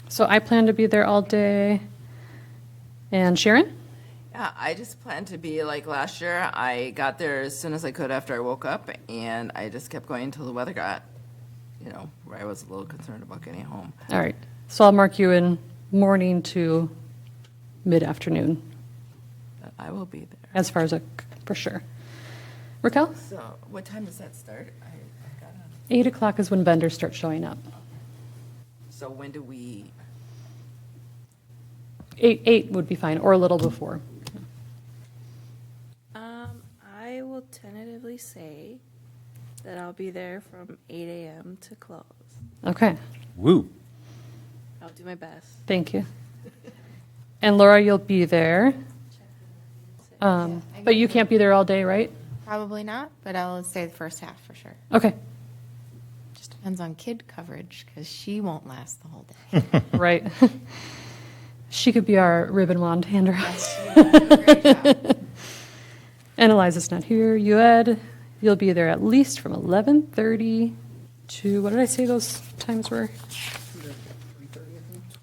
So I plan to be there all day. And Sharon? Yeah, I just planned to be like last year. I got there as soon as I could after I woke up, and I just kept going until the weather got, where I was a little concerned about getting home. All right. So I'll mark you in morning to mid-afternoon, But I will be there. as far as for sure. Raquel? So what time does that start? I got on. 8 o'clock is when vendors start showing up. So when do we, 8 would be fine, or a little before. tentatively say that I'll be there from 8 a.m. to close. Okay, Woo. I'll do my best. thank you. And Laura, you'll be there. But you can't be there all day, right? Probably not, but I'll say the first half for sure. Okay, Just depends on kid coverage because she won't last the whole day. right. She could be our ribbon wand hander. Great job. And Eliza's not here. Yued, you'll be there at least from 11:30 to, what did I say those times were?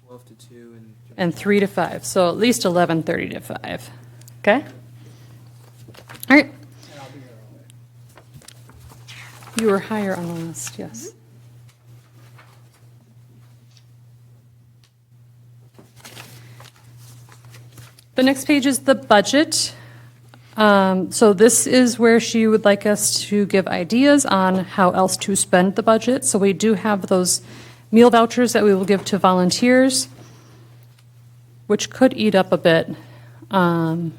12 to 2 And 3 to 5, so at least 11:30 to 5. Okay? All right. You were higher on the list, yes. The next page is the budget. So this is where she would like us to give ideas on how else to spend the budget. So we do have those meal vouchers that we will give to volunteers, which could eat up a bit. Do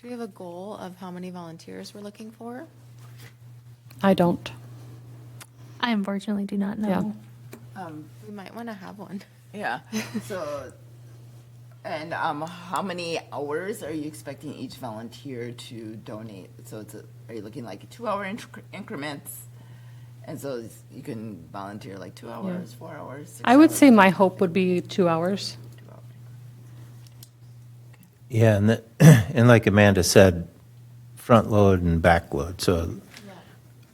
we have a goal of how many volunteers we're looking for? I don't. I unfortunately do not know. We might want to have one. Yeah, so, and how many hours are you expecting each volunteer to donate? So are you looking like 2-hour increments? And so you can volunteer like 2 hours, 4 hours, 6 I would hours? say my hope would be 2 hours. 2 hours. Yeah, and like Amanda said, front load and back load. So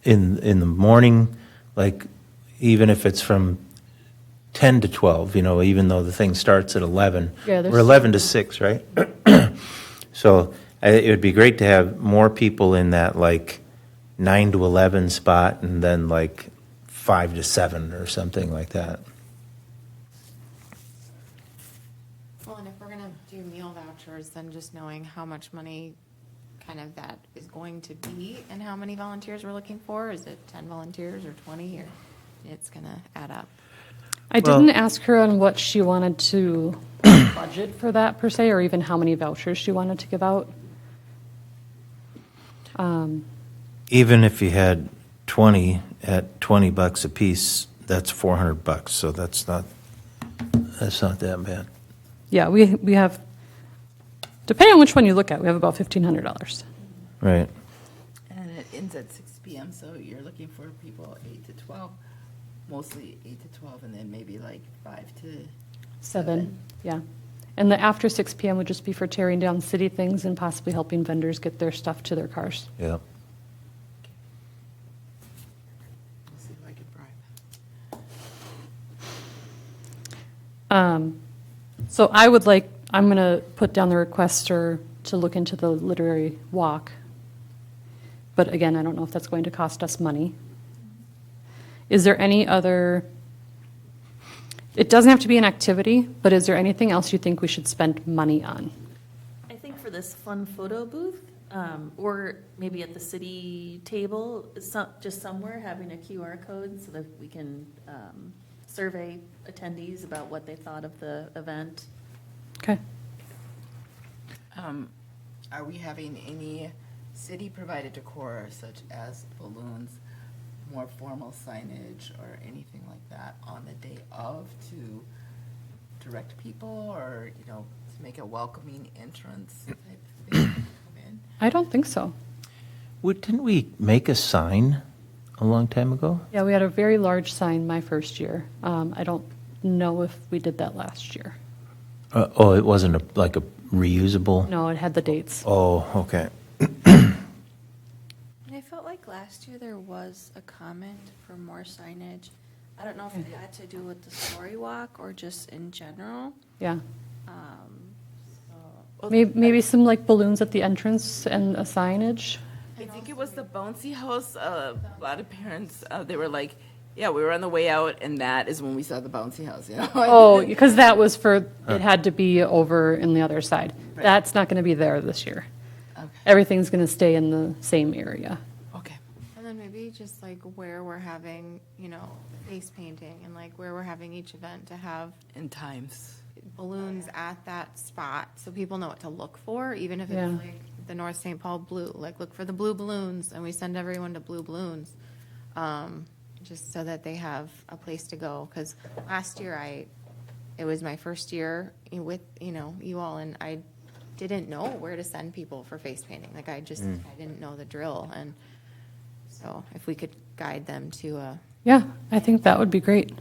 in the morning, like even if it's from 10 to 12, even though the thing starts at 11, Yeah, there's- we're 11 to 6, right? So it would be great to have more people in that like 9 to 11 spot and then like 5 to 7 or something like that. Well, and if we're going to do meal vouchers, then just knowing how much money kind of that is going to be and how many volunteers we're looking for. Is it 10 volunteers or 20 or it's going to add up? I Well- didn't ask her on what she wanted to budget for that per se, or even how many vouchers she wanted to give out. Even if you had 20 at $20 a piece, that's $400. So that's not that bad. Yeah, we have, depending on which one you look at, we have about $1,500. Right. And it ends at 6 p.m., so you're looking for people 8 to 12, mostly 8 to 12, and then maybe like 5 to 7, yeah. And the after 6 p.m. would just be for tearing down city things and possibly helping vendors get their stuff to their cars. Yeah. We'll see if I can bribe. So I'm going to put down the requester to look into the literary walk. But again, I don't know if that's going to cost us money. Is there any other, it doesn't have to be an activity, but is there anything else you think we should spend money on? I think for this fun photo booth, or maybe at the city table, just somewhere having a QR code so that we can survey attendees about what they thought of the event. Okay. Are we having any city-provided decor such as balloons, more formal signage, or anything like that on the day of to direct people, or, to make a welcoming entrance type thing to come in? I don't think so. Didn't we make a sign a long time ago? Yeah, we had a very large sign my first year. I don't know if we did that last year. It wasn't like a reusable? No, it had the dates. Oh, okay. And I felt like last year there was a comment for more signage. I don't know if it had to do with the story walk or just in general. Yeah. So Maybe some like balloons at the entrance and a signage. I think it was the bouncy house. A lot of parents, they were like, yeah, we were on the way out, and that is when we saw the bouncy house, Oh, because that was for, it had to be over in the other side. Right. That's not going to be there this year. Okay. Everything's going to stay in the same area. Okay. And then maybe just like where we're having, face painting and like where we're having each event to have In times. balloons at that spot so people know what to look for, even if it's Yeah. like the North St. Paul blue, like look for the blue balloons, and we send everyone to blue balloons, just so that they have a place to go. Because last year it was my first year with, you all, and I didn't know where to send people for face painting. Like I didn't know the drill. And so if we could guide them to Yeah, I think that would be great.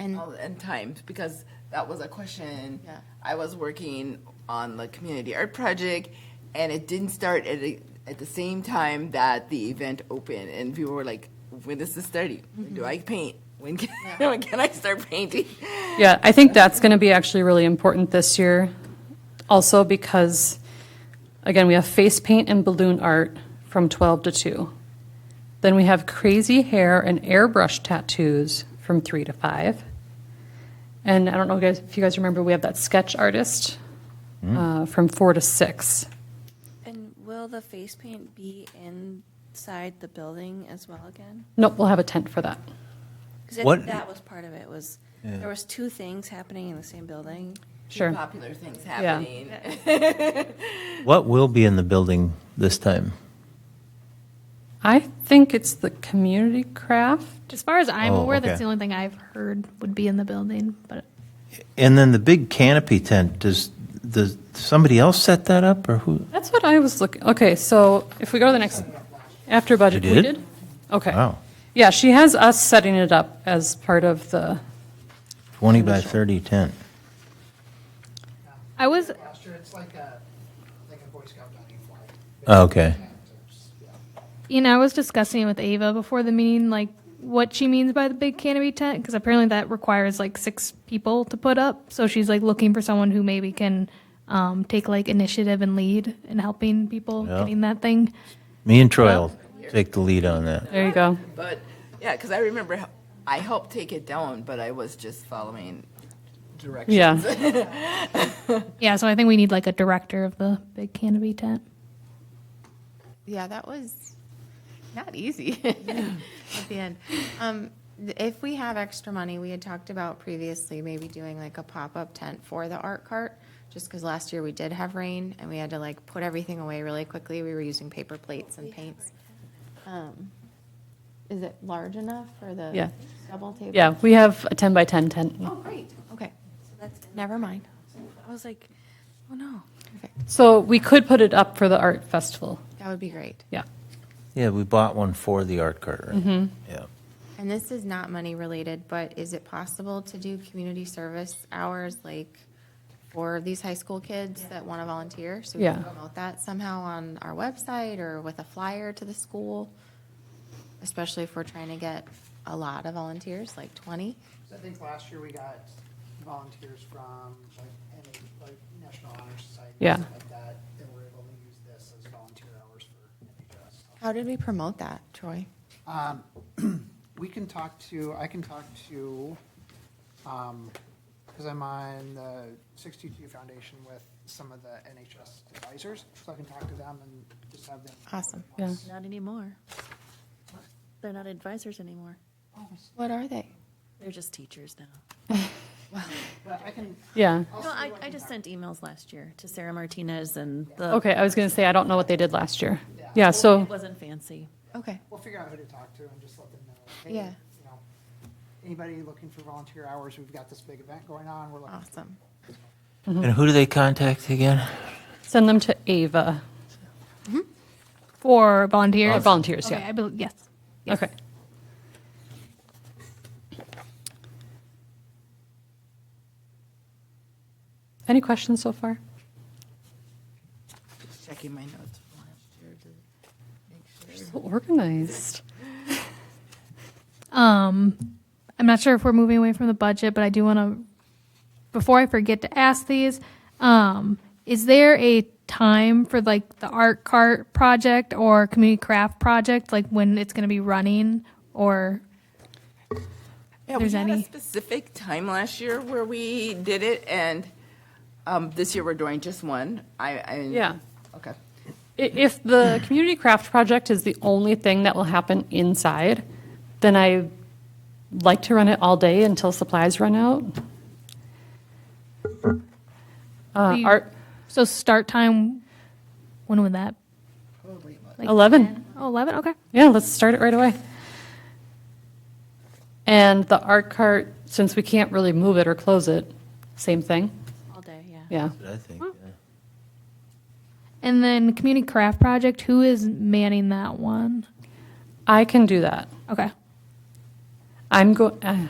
And times, because that was a question. Yeah. I was working on the community art project, and it didn't start at the same time that the event opened, and people were like, when is this starting? When do I paint? When can I start painting? Yeah, I think that's going to be actually really important this year. Also because, again, we have face paint and balloon art from 12 to 2. Then we have crazy hair and airbrush tattoos from 3 to 5. And I don't know if you guys remember, we have that sketch artist from 4 to 6. And will the face paint be inside the building as well again? Nope, we'll have a tent for that. Because I What- think that was part of it, was there was 2 things happening in the same building. Sure. Popular things happening. What will be in the building this time? I think it's the community craft. As far as I'm Oh, aware, okay. that's the only thing I've heard would be in the building, but And then the big canopy tent, does somebody else set that up, or who? That's what I was looking, okay, so if we go to the next, after budget, You we did? did? Okay. Wow, Yeah, she has us setting it up as part of the, 20 by 30 tent. I was Last year, it's like a Boy Scout dining flag. Oh, okay. I was discussing it with Ava before the meeting, like what she means by the big canopy tent, because apparently that requires like 6 people to put up. So she's like looking for someone who maybe can take like initiative and lead in helping people Yeah. getting that thing. Me and Troy will take the lead on that. there you go. But, yeah, because I remember I helped take it down, but I was just following directions. Yeah, Yeah, so I think we need like a director of the big canopy tent. Yeah, that was not easy at the end. If we have extra money, we had talked about previously maybe doing like a pop-up tent for the art cart, just because last year we did have rain and we had to like put everything away really quickly. We were using paper plates and paints. Is it large enough for the Yeah. double table? yeah, we have a 10 by 10 tent. Oh, great. Okay. Never mind. I was like, oh no. So we could put it up for the art festival, That would be great. yeah. Yeah, we bought one for the art cart, right? Yeah. And this is not money related, but is it possible to do community service hours like for these high school kids that want to volunteer? So we can Yeah. promote that somehow on our website or with a flyer to the school, especially if we're trying to get a lot of volunteers, like 20. So I think last year we got volunteers from like National Honor Society. Yeah. Stuff like that, and we're able to use this as volunteer hours for NHS. How did we promote that, Troy? I can talk to, because I'm on the 62 Foundation with some of the NHS advisors, so I can talk to them and just have them. Awesome. Yeah. Not anymore. They're not advisors anymore. What are they? They're just teachers now. But I can, Yeah, No, I just sent emails last year to Sarah Martinez and the. okay, I was going to say, I don't know what they did last year. Yeah, so, It wasn't fancy. Okay. we'll figure out who to talk to and just let them know, hey, Yeah. Anybody looking for volunteer hours, we've got this big event going on, we're looking. Awesome. And who do they contact again? send them to Ava. For volunteers? Volunteers, Okay, yeah. I believe, yes. Yes. Okay. Any questions so far? Just checking my notes from last year to make sure. So organized. I'm not sure if we're moving away from the budget, but I do want to, before I forget to ask these, is there a time for like the art cart project or community craft project, like when it's going to be running, or Yeah, we there's had any- a specific time last year where we did it, and this year we're doing just one. Yeah. Okay. If the community craft project is the only thing that will happen inside, then I like to run it all day until supplies run out. you- Art, so start time when would that? Like 11. 10? Oh, 11, okay. Yeah, let's start it right away. And the art cart, since we can't really move it or close it, same thing. All day, yeah. Yeah. I think, yeah. And then community craft project, who is manning that one? I can do that. Okay. I'm going.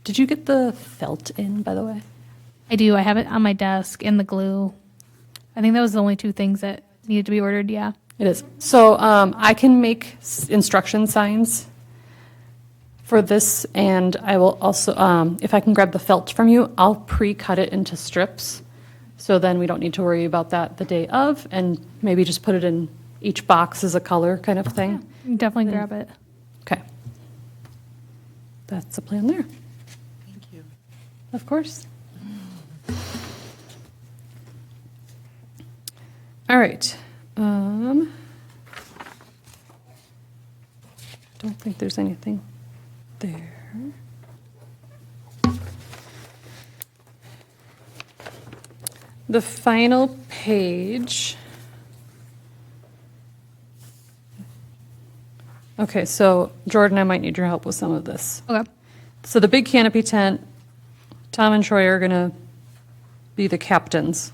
Did you get the felt in, by the way? I do. I have it on my desk and the glue. I think that was the only two things that needed to be ordered. Yeah. It is. So I can make instruction signs for this, and I will also, if I can grab the felt from you, I'll pre-cut it into strips. So then we don't need to worry about that the day of, and maybe just put it in each box as a color kind of thing. You can definitely grab it. Okay. That's the plan there. Thank you. Of course. All right. Don't think there's anything there. The final page. Okay, so Jordyn, I might need your help with some of this. Okay. So the big canopy tent, Tom and Troy are going to be the captains.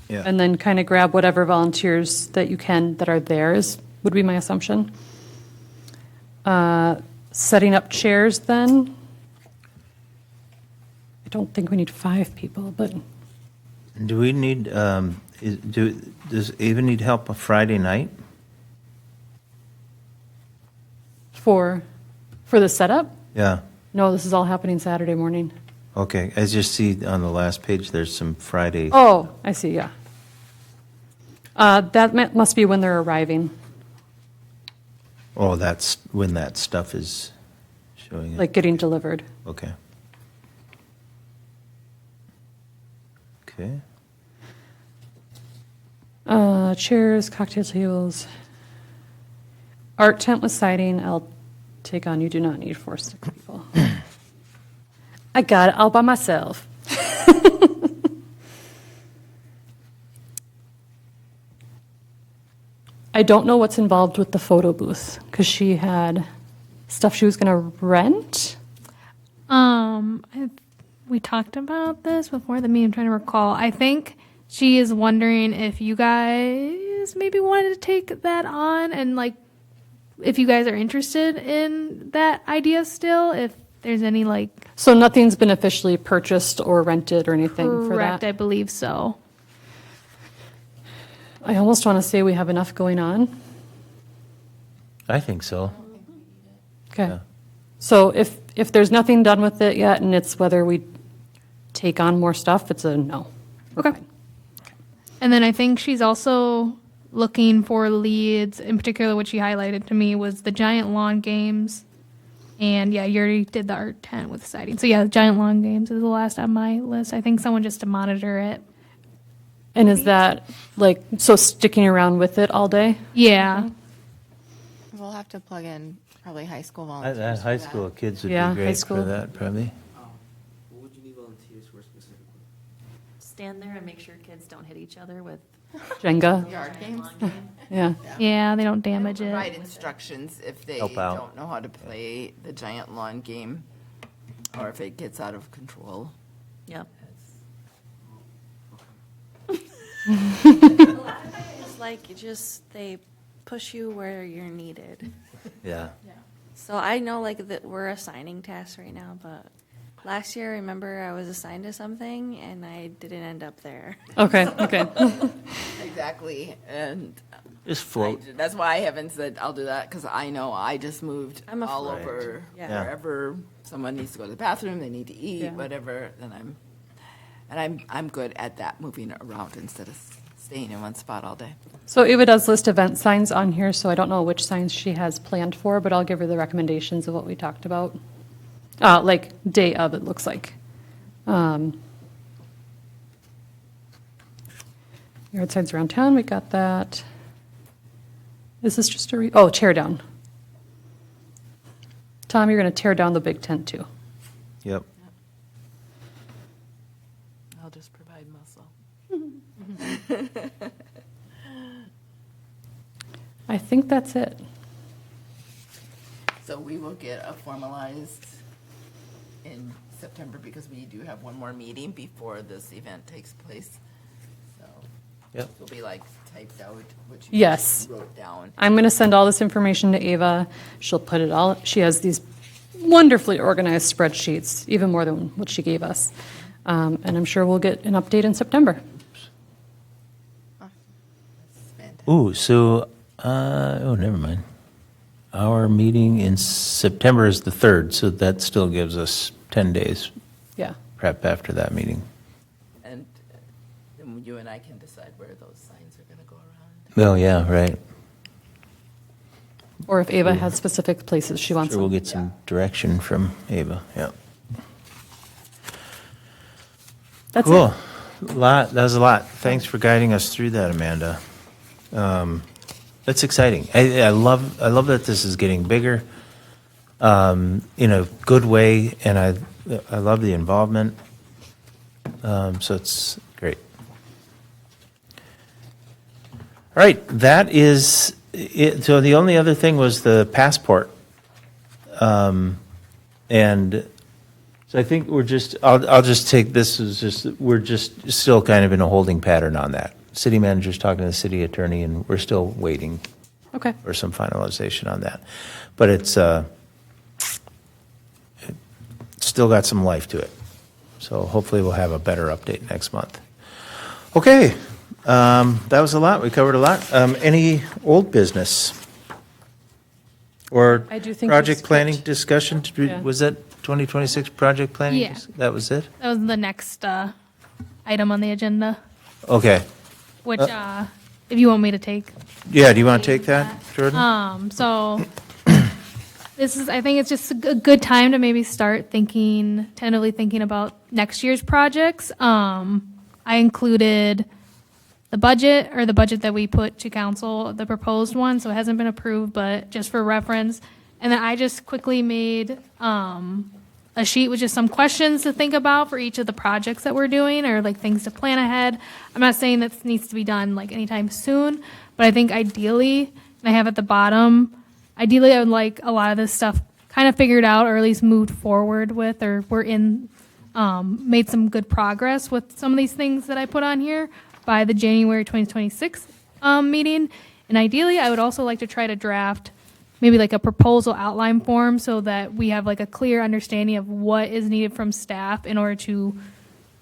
Yeah. And then kind of grab whatever volunteers that you can that are there would be my assumption. Setting up chairs then. I don't think we need 5 people, but Do we need, does Ava need help on Friday night? for the setup? Yeah, No, this is all happening Saturday morning. okay. I just see on the last page, there's some Friday. Oh, I see, yeah. That must be when they're arriving, Oh, that's when that stuff is showing up. like getting delivered. Okay. Okay. Chairs, cocktail tables. Art tent with siding, I'll take on. You do not need 4 sick people. I got it all by myself. I don't know what's involved with the photo booth, because she had stuff she was going to rent. We talked about this before the meeting. I'm trying to recall. I think she is wondering if you guys maybe wanted to take that on, and like, if you guys are interested in that idea still. If there's any like So nothing's been officially purchased or rented or anything for correct, that? I believe so. I almost want to say we have enough going on. I think so. Okay. Yeah. So if there's nothing done with it yet, and it's whether we take on more stuff, it's a no. Okay. And then I think she's also looking for leads. In particular, what she highlighted to me was the giant lawn games. And yeah, you already did the art tent with siding. So yeah, the giant lawn games is the last on my list. I think someone just to monitor it. And is that like, so sticking around with it all day? Yeah. We'll have to plug in probably high school At volunteers. high for that. school, kids would Yeah, be high great school. for that, probably. What would you need volunteers for specifically? Stand there and make sure kids don't hit each other with Jenga? Yard games. lawn game. Yeah. Yeah, they don't damage Provide it. instructions if they Help out. don't know how to play the giant lawn game, or if it gets out of control. Yep. It's like, they push you where you're needed. Yeah. So I know like that we're assigning tasks right now, but last year, remember I was assigned to something and I didn't end up there. Okay, okay. Exactly, and Just float. that's why I haven't said I'll do that, because I know I just moved I'm a all float. over Yeah. Yeah. wherever someone needs to go to the bathroom, they need to eat, Yeah. whatever. And I'm good at that, moving around instead of staying in one spot all day. So Eva does list event signs on here, so I don't know which signs she has planned for, but I'll give her the recommendations of what we talked about. Like day of, it looks like. Yard signs around town, we got that. Is this just tear down. Tom, you're going to tear down the big tent too. Yep. I'll just provide muscle. I think that's it. So we will get a formalized in September because we do have one more meeting before this event takes place. So Yep. it'll be like typed out what you Yes. wrote down. I'm going to send all this information to Ava. She'll put it all, she has these wonderfully organized spreadsheets, even more than what she gave us. And I'm sure we'll get an update in September. Ooh, so, never mind. Our meeting in September is the 3rd, so that still gives us 10 days Yeah. prep after that meeting. And then you and I can decide where those signs are going to go around. Well, yeah, right. Or if Ava has specific places she wants Sure, we'll them. get some direction from Ava, yeah. That's Cool. it. That was a lot. Thanks for guiding us through that, Amanda. That's exciting. I love that this is getting bigger in a good way, and I love the involvement. So it's great. All right, that is it. So the only other thing was the passport, and so I think we're just. I'll just take this as just we're just still kind of in a holding pattern on that. City manager's talking to the city attorney, and we're still waiting Okay. for some finalization on that. But it's still got some life to it. So hopefully we'll have a better update next month. Okay, that was a lot. We covered a lot. Any old business? Or I do think we project skipped- planning discussion? Yeah. Was that 2026 project planning? Yeah. That was it? That was the next item on the agenda, Okay. which, if you want me to take. Yeah, do you want to take that, Jordan? So I think it's just a good time to maybe start tentatively thinking about next year's projects. I included the budget that we put to council, the proposed one, so it hasn't been approved, but just for reference. And then I just quickly made a sheet with just some questions to think about for each of the projects that we're doing, or like things to plan ahead. I'm not saying that needs to be done like anytime soon, but I think ideally, and I have at the bottom, ideally I would like a lot of this stuff kind of figured out, or at least moved forward with, or made some good progress with some of these things that I put on here by the January 2026 meeting. And ideally, I would also like to try to draft maybe like a proposal outline form so that we have like a clear understanding of what is needed from staff in order to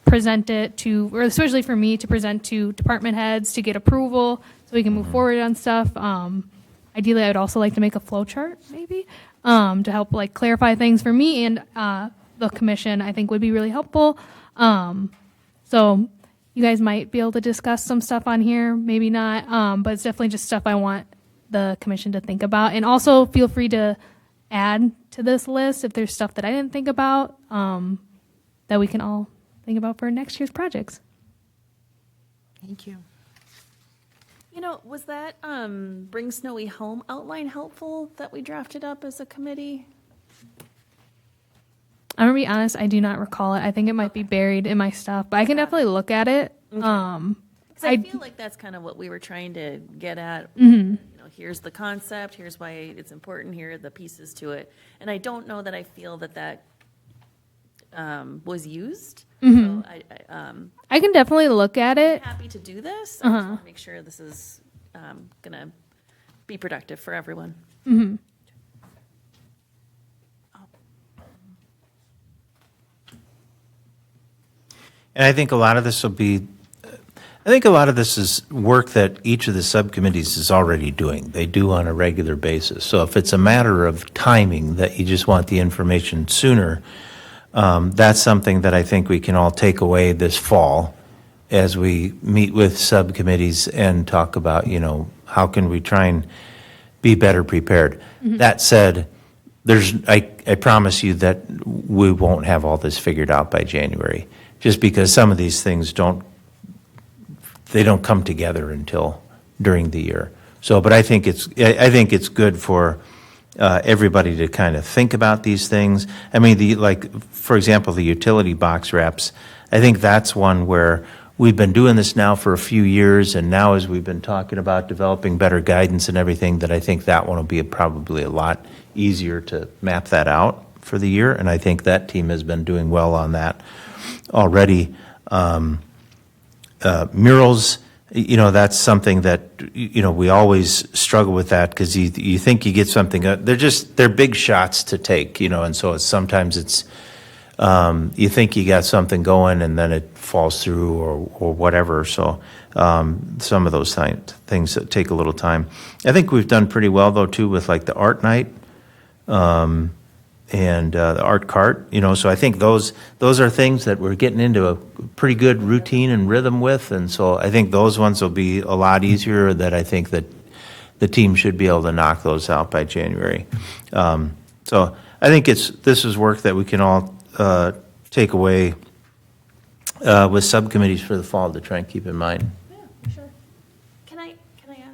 present it to, or especially for me to present to department heads to get approval so we can move forward on stuff. Ideally, I would also like to make a flow chart maybe to help like clarify things for me and the commission. I think would be really helpful. So you guys might be able to discuss some stuff on here, maybe not, but it's definitely just stuff I want the commission to think about. And also feel free to add to this list if there's stuff that I didn't think about that we can all think about for next year's projects. Thank you. You know, was that Bring Snowy Home outline helpful that we drafted up as a committee? I'm gonna be honest, I do not recall it. I think it might be buried in my stuff, but I can definitely look at it. 'Cause I I- feel like that's kind of what we were trying to get at. Mm-hmm. You know, here's the concept, here's why it's important, here are the pieces to it. And I don't know that I feel that was used. Mm-hmm. So I can definitely look at I'm it. happy to do this. I just want to make sure this is going to be productive for everyone. And I think a lot of this is work that each of the subcommittees is already doing. They do on a regular basis. So if it's a matter of timing, that you just want the information sooner, that's something that I think we can all take away this fall as we meet with subcommittees and talk about, how can we try and be better prepared. That said, I promise you that we won't have all this figured out by January, just because some of these things don't come together until during the year. So, but I think it's good for everybody to kind of think about these things. I mean, for example, the utility box wraps, I think that's one where we've been doing this now for a few years, and now as we've been talking about developing better guidance and everything, that I think that one will be probably a lot easier to map that out for the year, and I think that team has been doing well on that already. Murals, that's something that, we always struggle with that, because you think you get something, they're big shots to take, and so sometimes it's, you think you got something going and then it falls through or whatever. So some of those things that take a little time. I think we've done pretty well though too with like the art night and the art cart. So I think those are things that we're getting into a pretty good routine and rhythm with, and so I think those ones will be a lot easier. That I think that the team should be able to knock those out by January. So I think this is work that we can all take away with subcommittees for the fall to try and keep in mind. Yeah, sure. Can I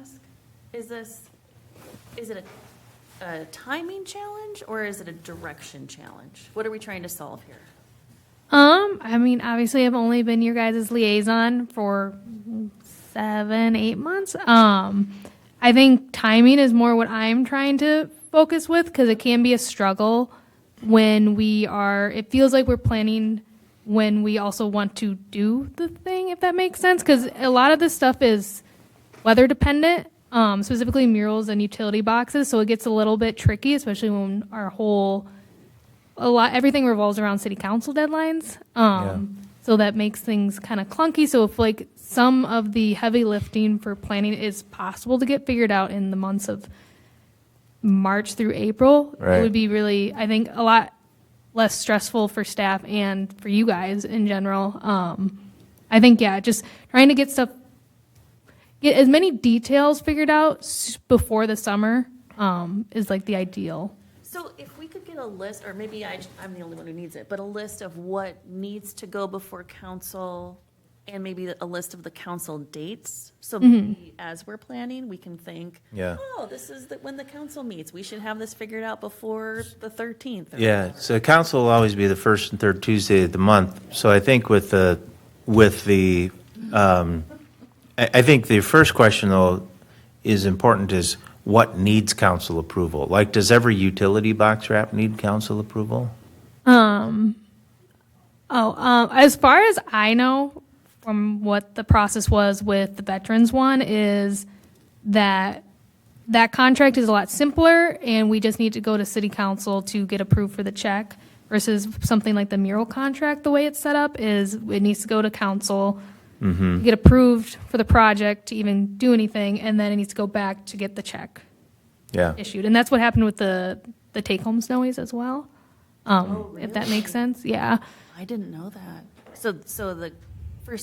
ask, is it a timing challenge or is it a direction challenge? What are we trying to solve here? Obviously I've only been your guys' liaison for 7-8 months. I think timing is more what I'm trying to focus with, because it can be a struggle when it feels like we're planning when we also want to do the thing, if that makes sense, because a lot of this stuff is weather dependent, specifically murals and utility boxes, so it gets a little bit tricky, especially when everything revolves around city council deadlines. So that makes things kind of clunky. So if like some of the heavy lifting for planning is possible to get figured out in the months of March through April, Right. It would be really, I think, a lot less stressful for staff and for you guys in general. I think, just trying to get as many details figured out before the summer is like the ideal. So if we could get a list, or maybe I'm the only one who needs it, but a list of what needs to go before council, and maybe a list of the council dates. So maybe as we're planning, we can think, Yeah. this is when the council meets. We should have this figured out before the 13th. Yeah, so council will always be the first and third Tuesday of the month. So I think I think the first question though is important, is what needs council approval? Like, does every utility box wrap need council approval? As far as I know, from what the process was with the veterans one, is that contract is a lot simpler, and we just need to go to city council to get approved for the check, versus something like the mural contract. The way it's set up is it needs to go to council, get approved for the project to even do anything, and then it needs to go back to get the check Yeah. issued. And that's what happened with the take-home snowies as well, if that makes sense. Yeah. I didn't know that. So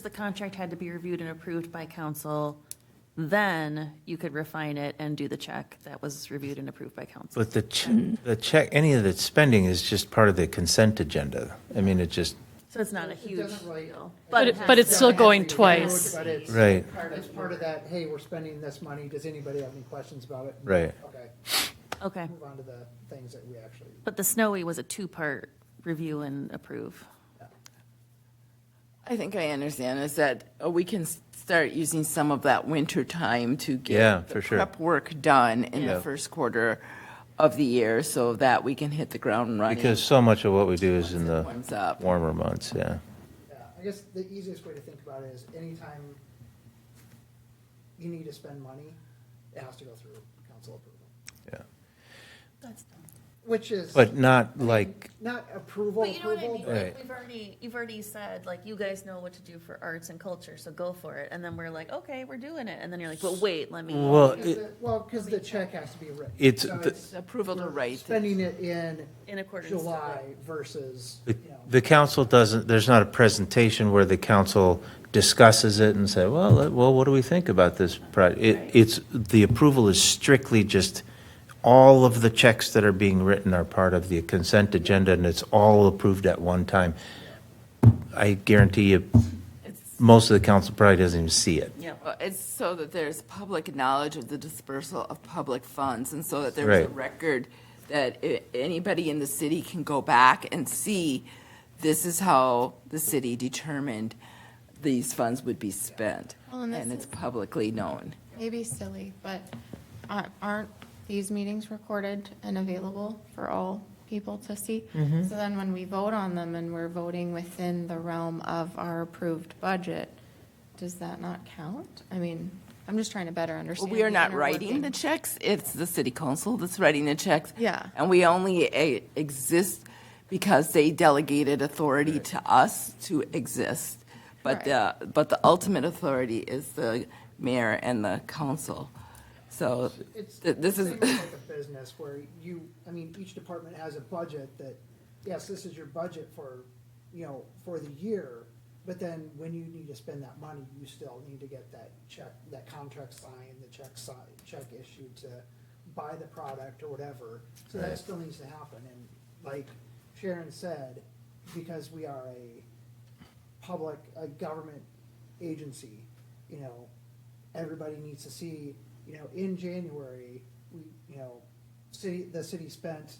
the contract had to be reviewed and approved by council, then you could refine it and do the check that was reviewed and approved by council. But the check, any of the spending is just part of the consent agenda. I mean, it just, So it's not a huge doesn't really- deal. But it's still going twice. But it's Right. It's part of that, hey, we're spending this money, does anybody have any questions about it? Right. Okay, Okay. move on to the things that we actually. But the snowy was a 2-part review and approve. I think I understand is that we can start using some of that winter time to Yeah, get for the sure. prep work done in Yeah. the first quarter of the year so that we can hit the ground running. because so much of what we do is in the Warms up. warmer months, yeah. Yeah, I guess the easiest way to think about it is anytime you need to spend money, it has to go through council approval, Yeah. That's done. which is But not like, not approval, But you know what I mean? approval, Right. Like, you've already said, like, you guys know what to do for arts and culture, so go for it. And then we're like, okay, we're doing it. And then you're like, but wait, let me. well, because the check has to be written. It's So the- Approval to we're write. Spending it in In accordance to July versus, the council doesn't, there's not a presentation where the council discusses it and say, well, what do we think about this project? It's, the approval is strictly just, all of the checks that are being written are part of the consent agenda, and it's all approved at one time. I guarantee you, most of the council probably doesn't even see it. Yeah. It's so that there's public knowledge of the dispersal of public funds, and so that there's a Right. record that anybody in the city can go back and see, this is how the city determined these funds would be spent. Well, and this And it's is- publicly known. Maybe silly, but aren't these meetings recorded and available for all people to see? So then when we vote on them and we're voting within the realm of our approved budget, does that not count? I mean, I'm just trying to better Well, understand. we are the not inner writing the workings. checks, it's the city council that's writing the checks. Yeah. And we only exist because they delegated authority to us to exist. But the ultimate authority is the mayor and the council. So It's this is, same as like a business where each department has a budget that, yes, this is your budget for, for the year, but then when you need to spend that money, you still need to get that check, that contract signed, the check issued to buy the product or whatever. So that still needs to happen. And like Sharon said, because we are a government agency, everybody needs to see, in January, the city spent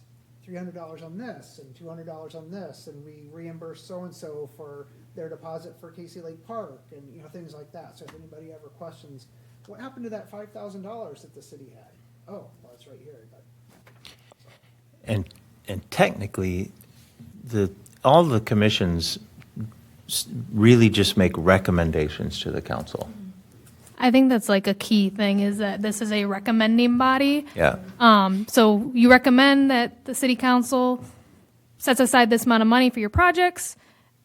$300 on this and $200 on this, and we reimbursed so-and-so for their deposit for Casey Lake Park, and, things like that. So if anybody ever questions, what happened to that $5,000 that the city had? Oh, well, it's right here. And technically, all the commissions really just make recommendations to the council. I think that's like a key thing is that this is a recommending body. Yeah. So you recommend that the city council sets aside this amount of money for your projects,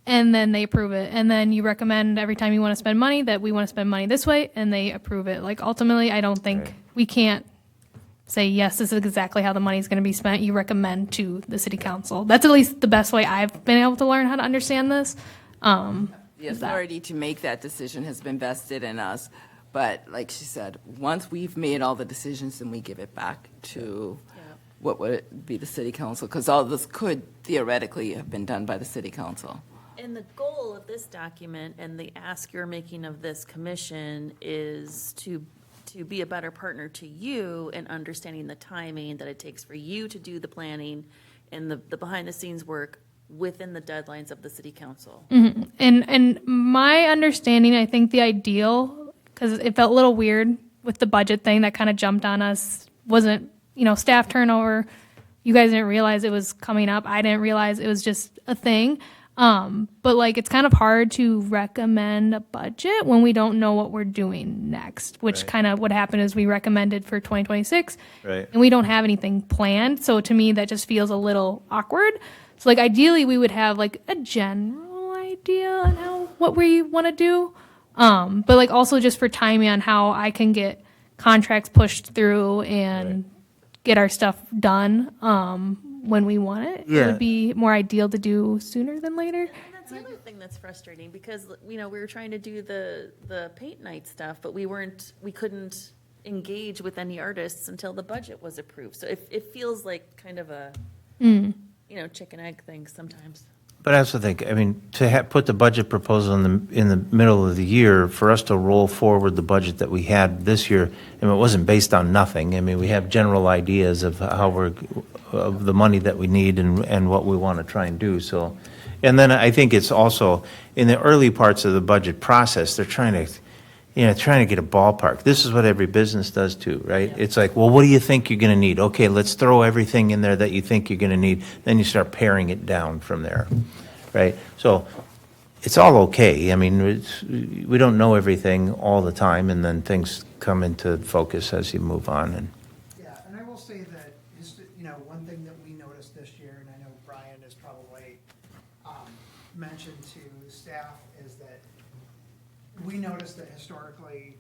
and then they approve it. And then you recommend every time you want to spend money that we want to spend money this way, and they approve it. Like ultimately, I don't think Right. we can't say, yes, this is exactly how the money is going to be spent. You recommend to the city council. That's at least the best way I've been able to learn how to understand this. the Is that- authority to make that decision has been vested in us. But like she said, once we've made all the decisions, then we give it back to what would it be the city council? Because all this could theoretically have been done by the city council. And the goal of this document and the ask you're making of this commission is to be a better partner to you in understanding the timing that it takes for you to do the planning and the behind-the-scenes work within the deadlines of the city council. And my understanding, I think the ideal, because it felt a little weird with the budget thing that kind of jumped on us, wasn't, staff turnover. You guys didn't realize it was coming up. I didn't realize it was just a thing. But like, it's kind of hard to recommend a budget when we don't know what we're doing next, which Right. kind of what happened is we recommended for 2026 Right. and we don't have anything planned. So to me, that just feels a little awkward. So like, ideally we would have like a general idea on what we want to do. But like also just for timing on how I can get contracts pushed through and get our stuff done, when we want it. It Yeah. would be more ideal to do sooner than later. And that's the other thing that's frustrating because, we were trying to do the paint night stuff, but we couldn't engage with any artists until the budget was approved. So it feels like kind of a, chicken egg thing sometimes. But I also think, to put the budget proposal in the middle of the year, for us to roll forward the budget that we had this year, it wasn't based on nothing. We have general ideas of of the money that we need and what we want to try and do. So, and then I think it's also in the early parts of the budget process, they're trying to get a ballpark. This is what every business does too, right? Yeah. It's like, well, what do you think you're going to need? Okay, let's throw everything in there that you think you're going to need. Then you start paring it down from there, right? So it's all okay. We don't know everything all the time, and then things come into focus as you move on. And Yeah, and I will say that, one thing that we noticed this year, and I know Brian has probably mentioned to staff, is that we noticed that historically,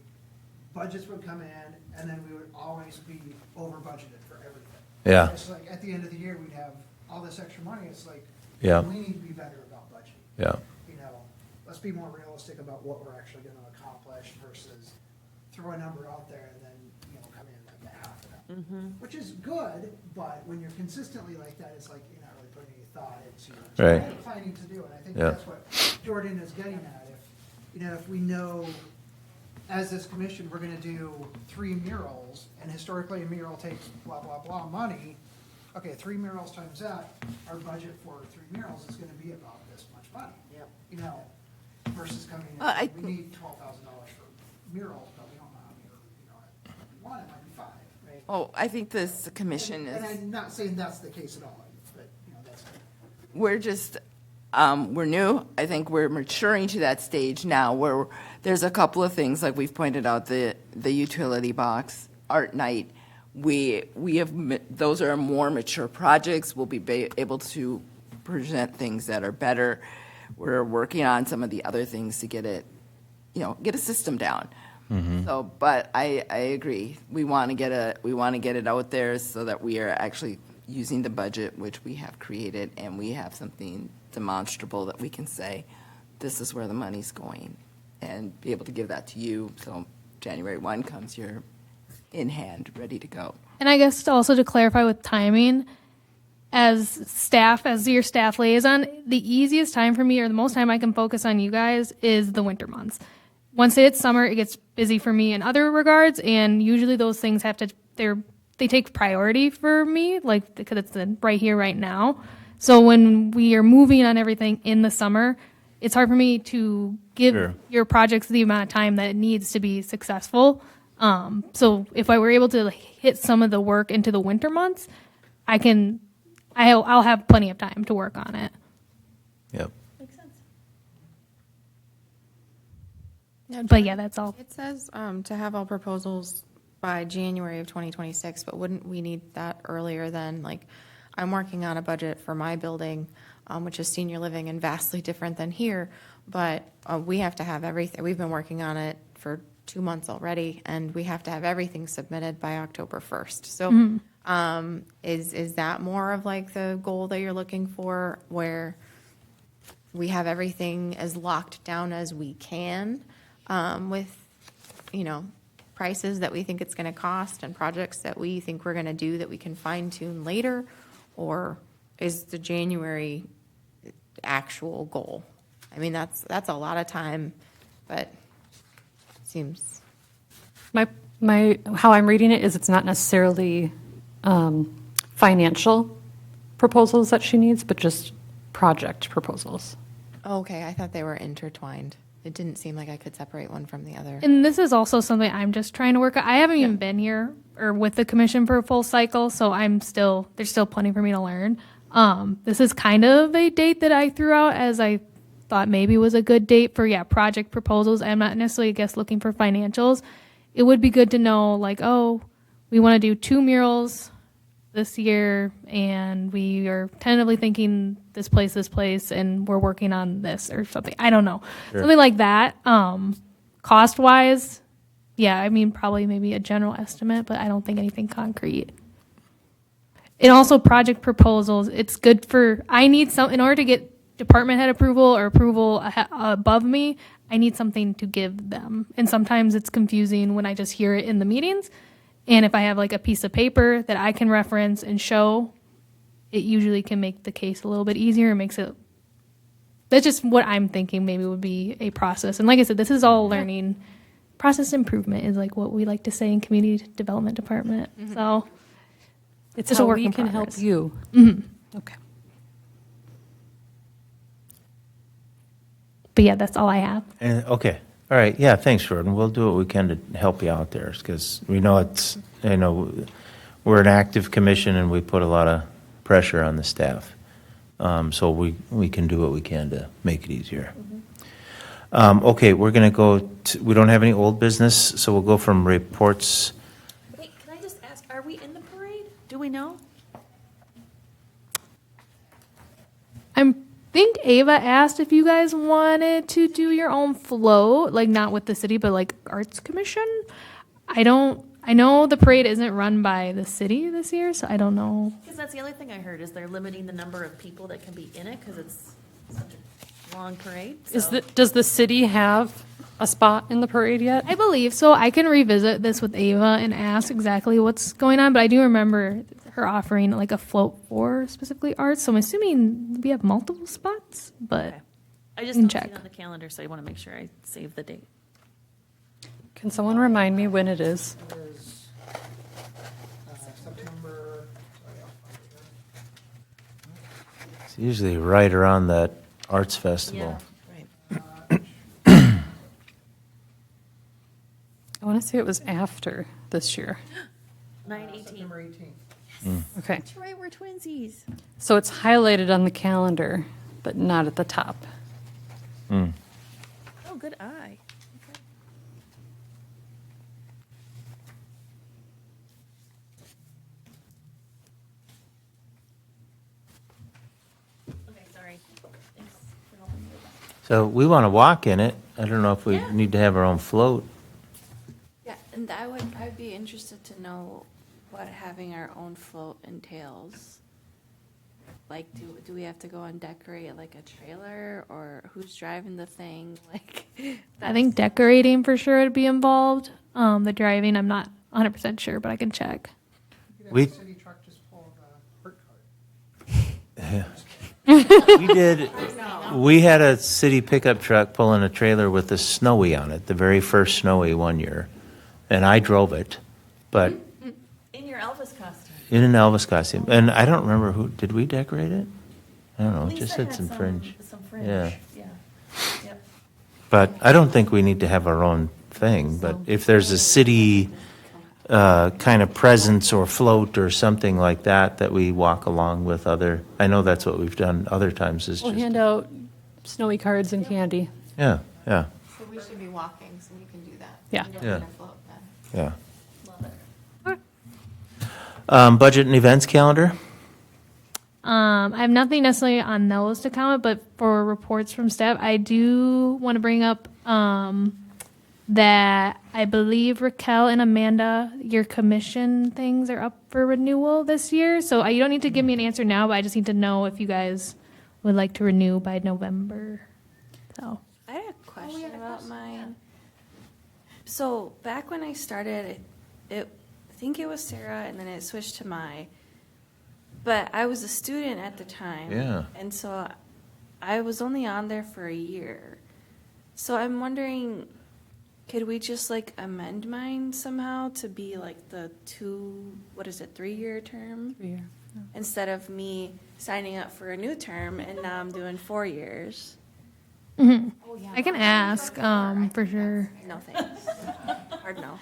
budgets would come in, and then we would always be over budgeted for everything. Yeah. It's like, at the end of the year, we'd have all this extra money, it's like, Yeah. we need to be better about budgeting. yeah, Let's be more realistic about what we're actually gonna accomplish versus throw a number out there and then, come in like a half of that. Which is good, but when you're consistently like that, it's like you're not really putting any thought into what you're Right. planning to do, and I think Yeah. that's what Jordyn is getting at. If we know, as this commission, we're gonna do 3 murals, and historically a mural takes blah, blah, blah money, okay, 3 murals times that, our budget for 3 murals is gonna be about this much money. Yep. versus coming in, I- we need $12,000 for murals, but we don't know how many, one, it might be five, right? Oh, I think this commission And is, I'm not saying that's the case at all, but, that's. we're just, we're new. I think we're maturing to that stage now where there's a couple of things, like we've pointed out, the utility box, art night. We have, those are more mature projects. We'll be able to present things that are better. We're working on some of the other things to get it, get a system down. So, but I agree. We want to get it out there so that we are actually using the budget which we have created, and we have something demonstrable that we can say, this is where the money's going, and be able to give that to you. So January 1 comes, you're in hand, ready to go. And I guess also to clarify with timing, as your staff liaison, the easiest time for me, or the most time I can focus on you guys, is the winter months. Once it's summer, it gets busy for me in other regards, and usually those things they take priority for me, like, because it's right here, right now. So when we are moving on everything in the summer, it's hard for me to give your projects the amount of time that it needs to be successful. So if I were able to hit some of the work into the winter months, I'll have plenty of time to work on it. Yep. Makes sense. But yeah, that's all. It says to have all proposals by January of 2026, but wouldn't we need that earlier than, like, I'm working on a budget for my building, which is senior living and vastly different than here, but we have to have everything. We've been working on it for 2 months already, and we have to have everything submitted by October 1st. So is that more of like the goal that you're looking for, where we have everything as locked down as we can with, prices that we think it's going to cost and projects that we think we're going to do that we can fine tune later? Or is the January actual goal? I mean, that's a lot of time, but it seems. How I'm reading it is it's not necessarily financial proposals that she needs, but just project proposals. Okay, I thought they were intertwined. It didn't seem like I could separate one from the other. And this is also something I'm just trying to work out. I haven't even been here or with the commission for a full cycle, so there's still plenty for me to learn. This is kind of a date that I threw out as I thought maybe was a good date for, project proposals. I'm not necessarily, looking for financials. It would be good to know, like, we want to do 2 murals this year, and we are tentatively thinking this place, and we're working on this or something. I don't know. Sure. Something like that. Cost-wise, probably maybe a general estimate, but I don't think anything concrete. And also project proposals, it's good in order to get department head approval or approval above me, I need something to give them. And sometimes it's confusing when I just hear it in the meetings. And if I have like a piece of paper that I can reference and show, it usually can make the case a little bit easier. That's just what I'm thinking maybe would be a process. And like I said, this is all learning. Process improvement is like what we like to say in community development department. So It's just a how work we in can help progress. you. Okay. But yeah, that's all I have. Okay. All right. Yeah, thanks, Jordan. We'll do what we can to help you out there, because we know we're an active commission and we put a lot of pressure on the staff. So we can do what we can to make it easier. Okay, we're going to go we don't have any old business, so we'll go from reports. Wait, can I just ask, are we in the parade? Do we know? I think Ava asked if you guys wanted to do your own float, like not with the city, but like Arts Commission. I know the parade isn't run by the city this year, so I don't know. Because that's the other thing I heard, is they're limiting the number of people that can be in it, because it's such a long parade. So. Does the city have a spot in the parade yet? I believe so. I can revisit this with Ava and ask exactly what's going on, but I do remember her offering like a float for specifically arts, so I'm assuming we have multiple spots, but Okay. I just can don't see check. it on the calendar, so I want to make sure I save the date. Can someone remind me when it is? It is September, sorry, I'll find it It's usually right around that arts festival. Yeah, right. here. to say it was after this year. 9/18. September 18th. Okay. That's right, we're twinsies. So it's highlighted on the calendar, but not at the top. Oh, good eye. Okay, sorry. Thanks for helping me with that. So we want to walk in it. I don't know if we need to have our own float. Yeah, and I'd be interested to know what having our own float entails. Like, do we have to go and decorate like a trailer, or who's driving the thing? Like, I think decorating for sure would be involved. The driving, I'm not 100% sure, but I can check. You could We- have the city truck just pull the hurt cart. We did, we had a city pickup truck pulling a trailer with a snowy on it, the very first snowy one year. And I drove it, but In your Elvis costume. in an Elvis costume. And I don't remember did we decorate it? I don't know, it just Lisa had some fringe. Some fringe. Yeah. Yeah. Yep. But I don't think we need to have our own thing, but if there's a city kind of presence or float or something like that we walk along with I know that's what we've done other times is We'll just, hand out snowy cards and candy. yeah. So we should be walking, so we can do that. Yeah. We don't Yeah. need a float then. Budget and events calendar? I have nothing necessarily on those to comment, but for reports from staff, I do want to bring up that I believe Raquel and Amanda, your commission things are up for renewal this year. So you don't need to give me an answer now, but I just need to know if you guys would like to renew by November. So I had a question about mine. So back when I started, I think it was Sarah, and then it switched to Mai. But I was a student at the time. Yeah. And so I was only on there for a year. So I'm wondering, could we just like amend mine somehow to be like the 3-year term? 3 year. Instead of me signing up for a new term and now I'm doing 4 years. I can ask for sure. No thanks. Hard no.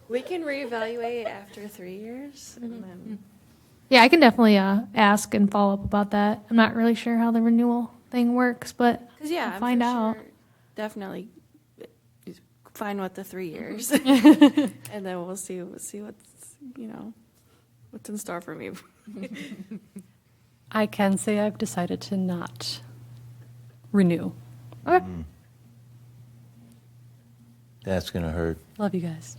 We can reevaluate after 3 years. And then, Yeah, I can definitely ask and follow up about that. I'm not really sure how the renewal thing works, but 'cause yeah, I'll I'm find for out. sure definitely fine with the 3 years. And then we'll see what's, what's in store for me. I can say I've decided to not renew. Okay. That's going to hurt. Love you guys.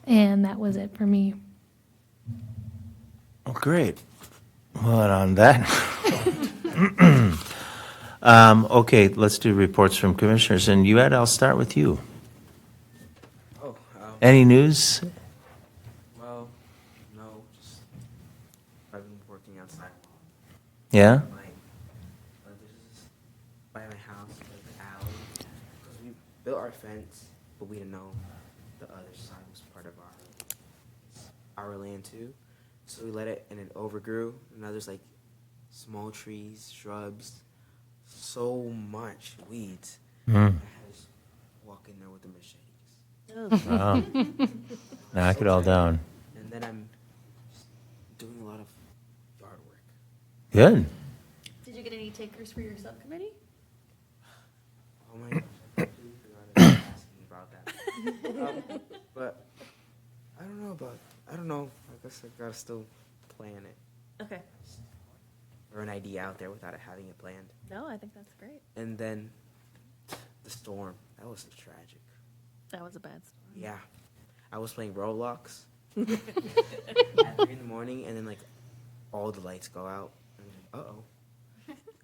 And that was it for me. Oh, great. Well, and on that, okay, let's do reports from commissioners. And Yued, I'll start with you. Oh, Any news? well, no, just I've been working outside. Yeah? This is by my house, like the alley, because we built our fence, but we didn't know the other side was part of our land too. So we let it, and it overgrew. And now there's like small trees, shrubs, so much weeds. I had to just walk in there with the machetes. Wow. Knock it all down. And then I'm just doing a lot of yard work. Good. Did you get any takers for your subcommittee? Oh my gosh, I completely forgot asking about that. But I don't know. I guess I gotta still plan it. Okay. Or an idea out there without it having it planned. No, I think that's great. And then the storm. That was tragic. That was a bad story. Yeah. I was playing Roblox at 3 in the morning, and then like all the lights go out. And I'm like, uh-oh.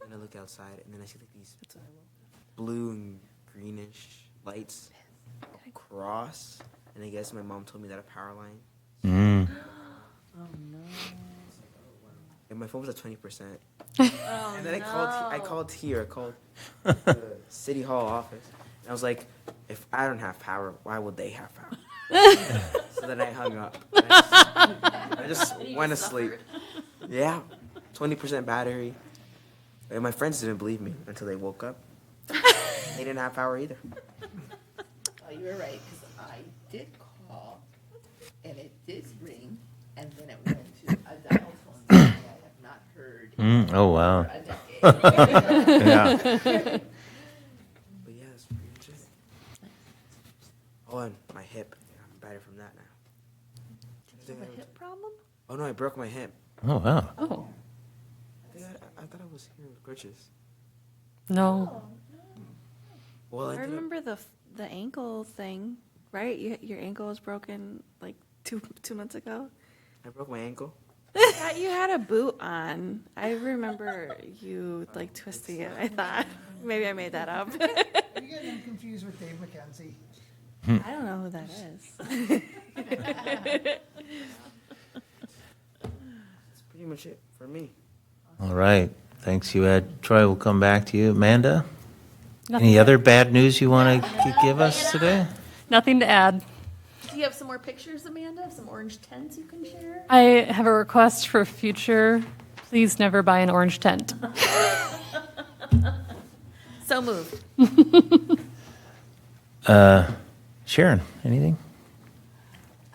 And I look outside, and then I see like these blue and greenish lights cross. And I guess my mom told me that a power line. Oh, no. And my phone was at 20%. And then I called the city hall office. And I was like, if I don't have power, why would they have power? So then I hung up. I just went to sleep. Yeah, 20% battery. And my friends didn't believe me until they woke up. They didn't have power either. Oh, you were right, because I did call, and it did ring, and then it went to a dial tone that I have not heard Oh, wow. for a decade. Yeah. But yeah, that's pretty much it. Oh, and my hip. Yeah, I'm better from that now. You have a hip problem? Oh no, I broke my hip. Oh, wow. Oh, I thought I was hearing glitches. no. Well, I ended up- remember the ankle thing, right? Your ankle was broken like two months ago. I broke my ankle. You had a boot on. I remember you like twisting it. I thought maybe I made that up. Are you getting him confused with Dave McKenzie? I don't know who that is. That's pretty much it for me. All right. Thanks, Yued. Troy, we'll come back to you. Amanda, Nothing any to- other bad news you want to give us today? Nothing to add. Do you have some more pictures, Amanda? Some orange tents you can share? I have a request for future. Please never buy an orange tent. So moved. Sharon, anything?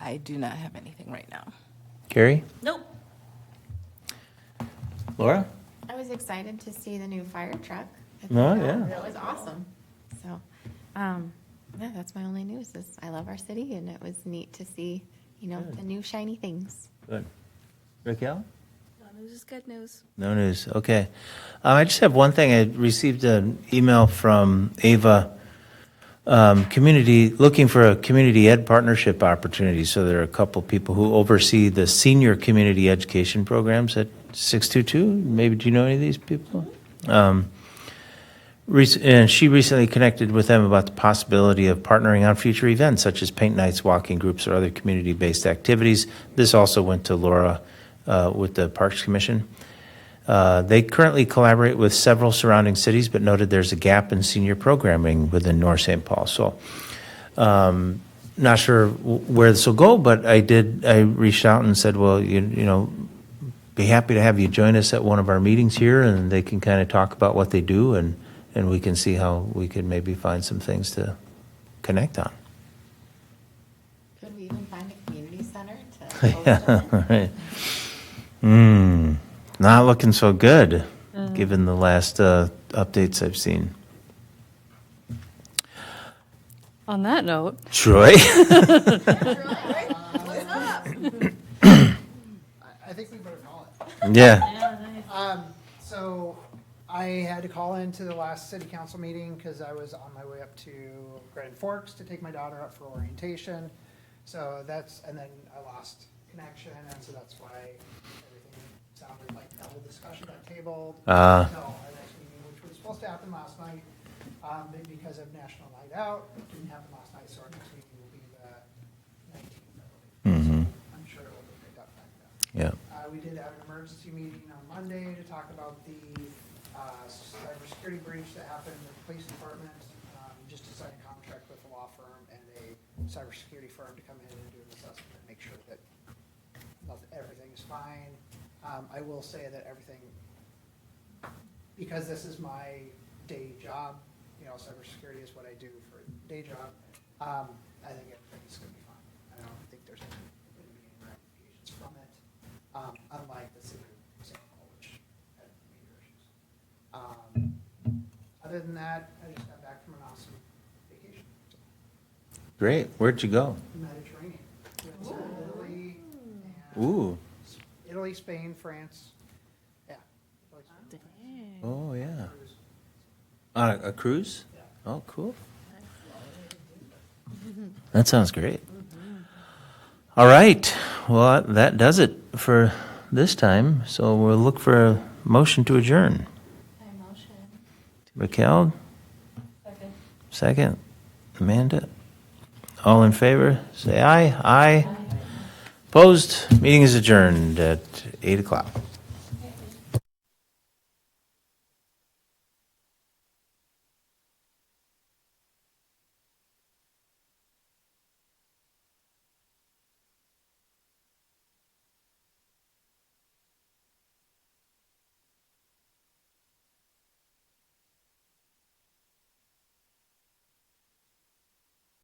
I do not have anything right now. Carey? Nope. Laura? I was excited to see the new fire truck. Oh, yeah. That was awesome. So, yeah, that's my only news is I love our city and it was neat to see, the new shiny things. Good. Raquel? No news is good news. No news. Okay. I just have one thing. I received an email from Ava, looking for a community ed partnership opportunity. So there are a couple people who oversee the senior community education programs at 622. Maybe do you know any of these people? And she recently connected with them about the possibility of partnering on future events such as paint nights, walking groups, or other community-based activities. This also went to Laura with the Parks Commission. They currently collaborate with several surrounding cities, but noted there's a gap in senior programming within North St. Paul. So, not sure where this will go, but I reached out and said, well, be happy to have you join us at one of our meetings here, and they can kind of talk about what they do, and we can see how we can maybe find some things to connect on. Could we even find a community center to host Yeah, right. Not looking so good, given the last updates I've seen. On that note, Troy? I think we better call it. Yeah. So I had to call into the last city council meeting because I was on my way up to Grand Forks to take my daughter up for orientation. So and then I lost connection, and so that's why everything sounded like the whole discussion got tabled. So our next meeting, which was supposed to happen last night, but because of National Night Out, it didn't happen last night, so our next meeting will be the 19th, I believe. So I'm sure it will be picked up back then. Yeah. We did have an emergency meeting on Monday to talk about the cybersecurity breach that happened in the police department. Just to sign a contract with a law firm and a cybersecurity firm to come in and do an assessment and make sure that everything is fine. I will say that everything, because this is my day job, cybersecurity is what I do for a day job, I think everything's going to be fine. I don't think there's going to be any ramifications from it, unlike the city of St. Paul, which had major issues. Other than that, I just got back from an awesome vacation. Great. Where'd you go? Mediterranean. Went to Italy, Ooh. Italy, Spain, France. Yeah. Italy, Spain, Oh, yeah. France. On a cruise? Oh, cool. That sounds great. All right. Well, that does it for this time. So we'll look for a motion to adjourn. I motion. Raquel? Second. Amanda? All in favor? Say aye. Aye. Opposed? Meeting is adjourned at 8 o'clock.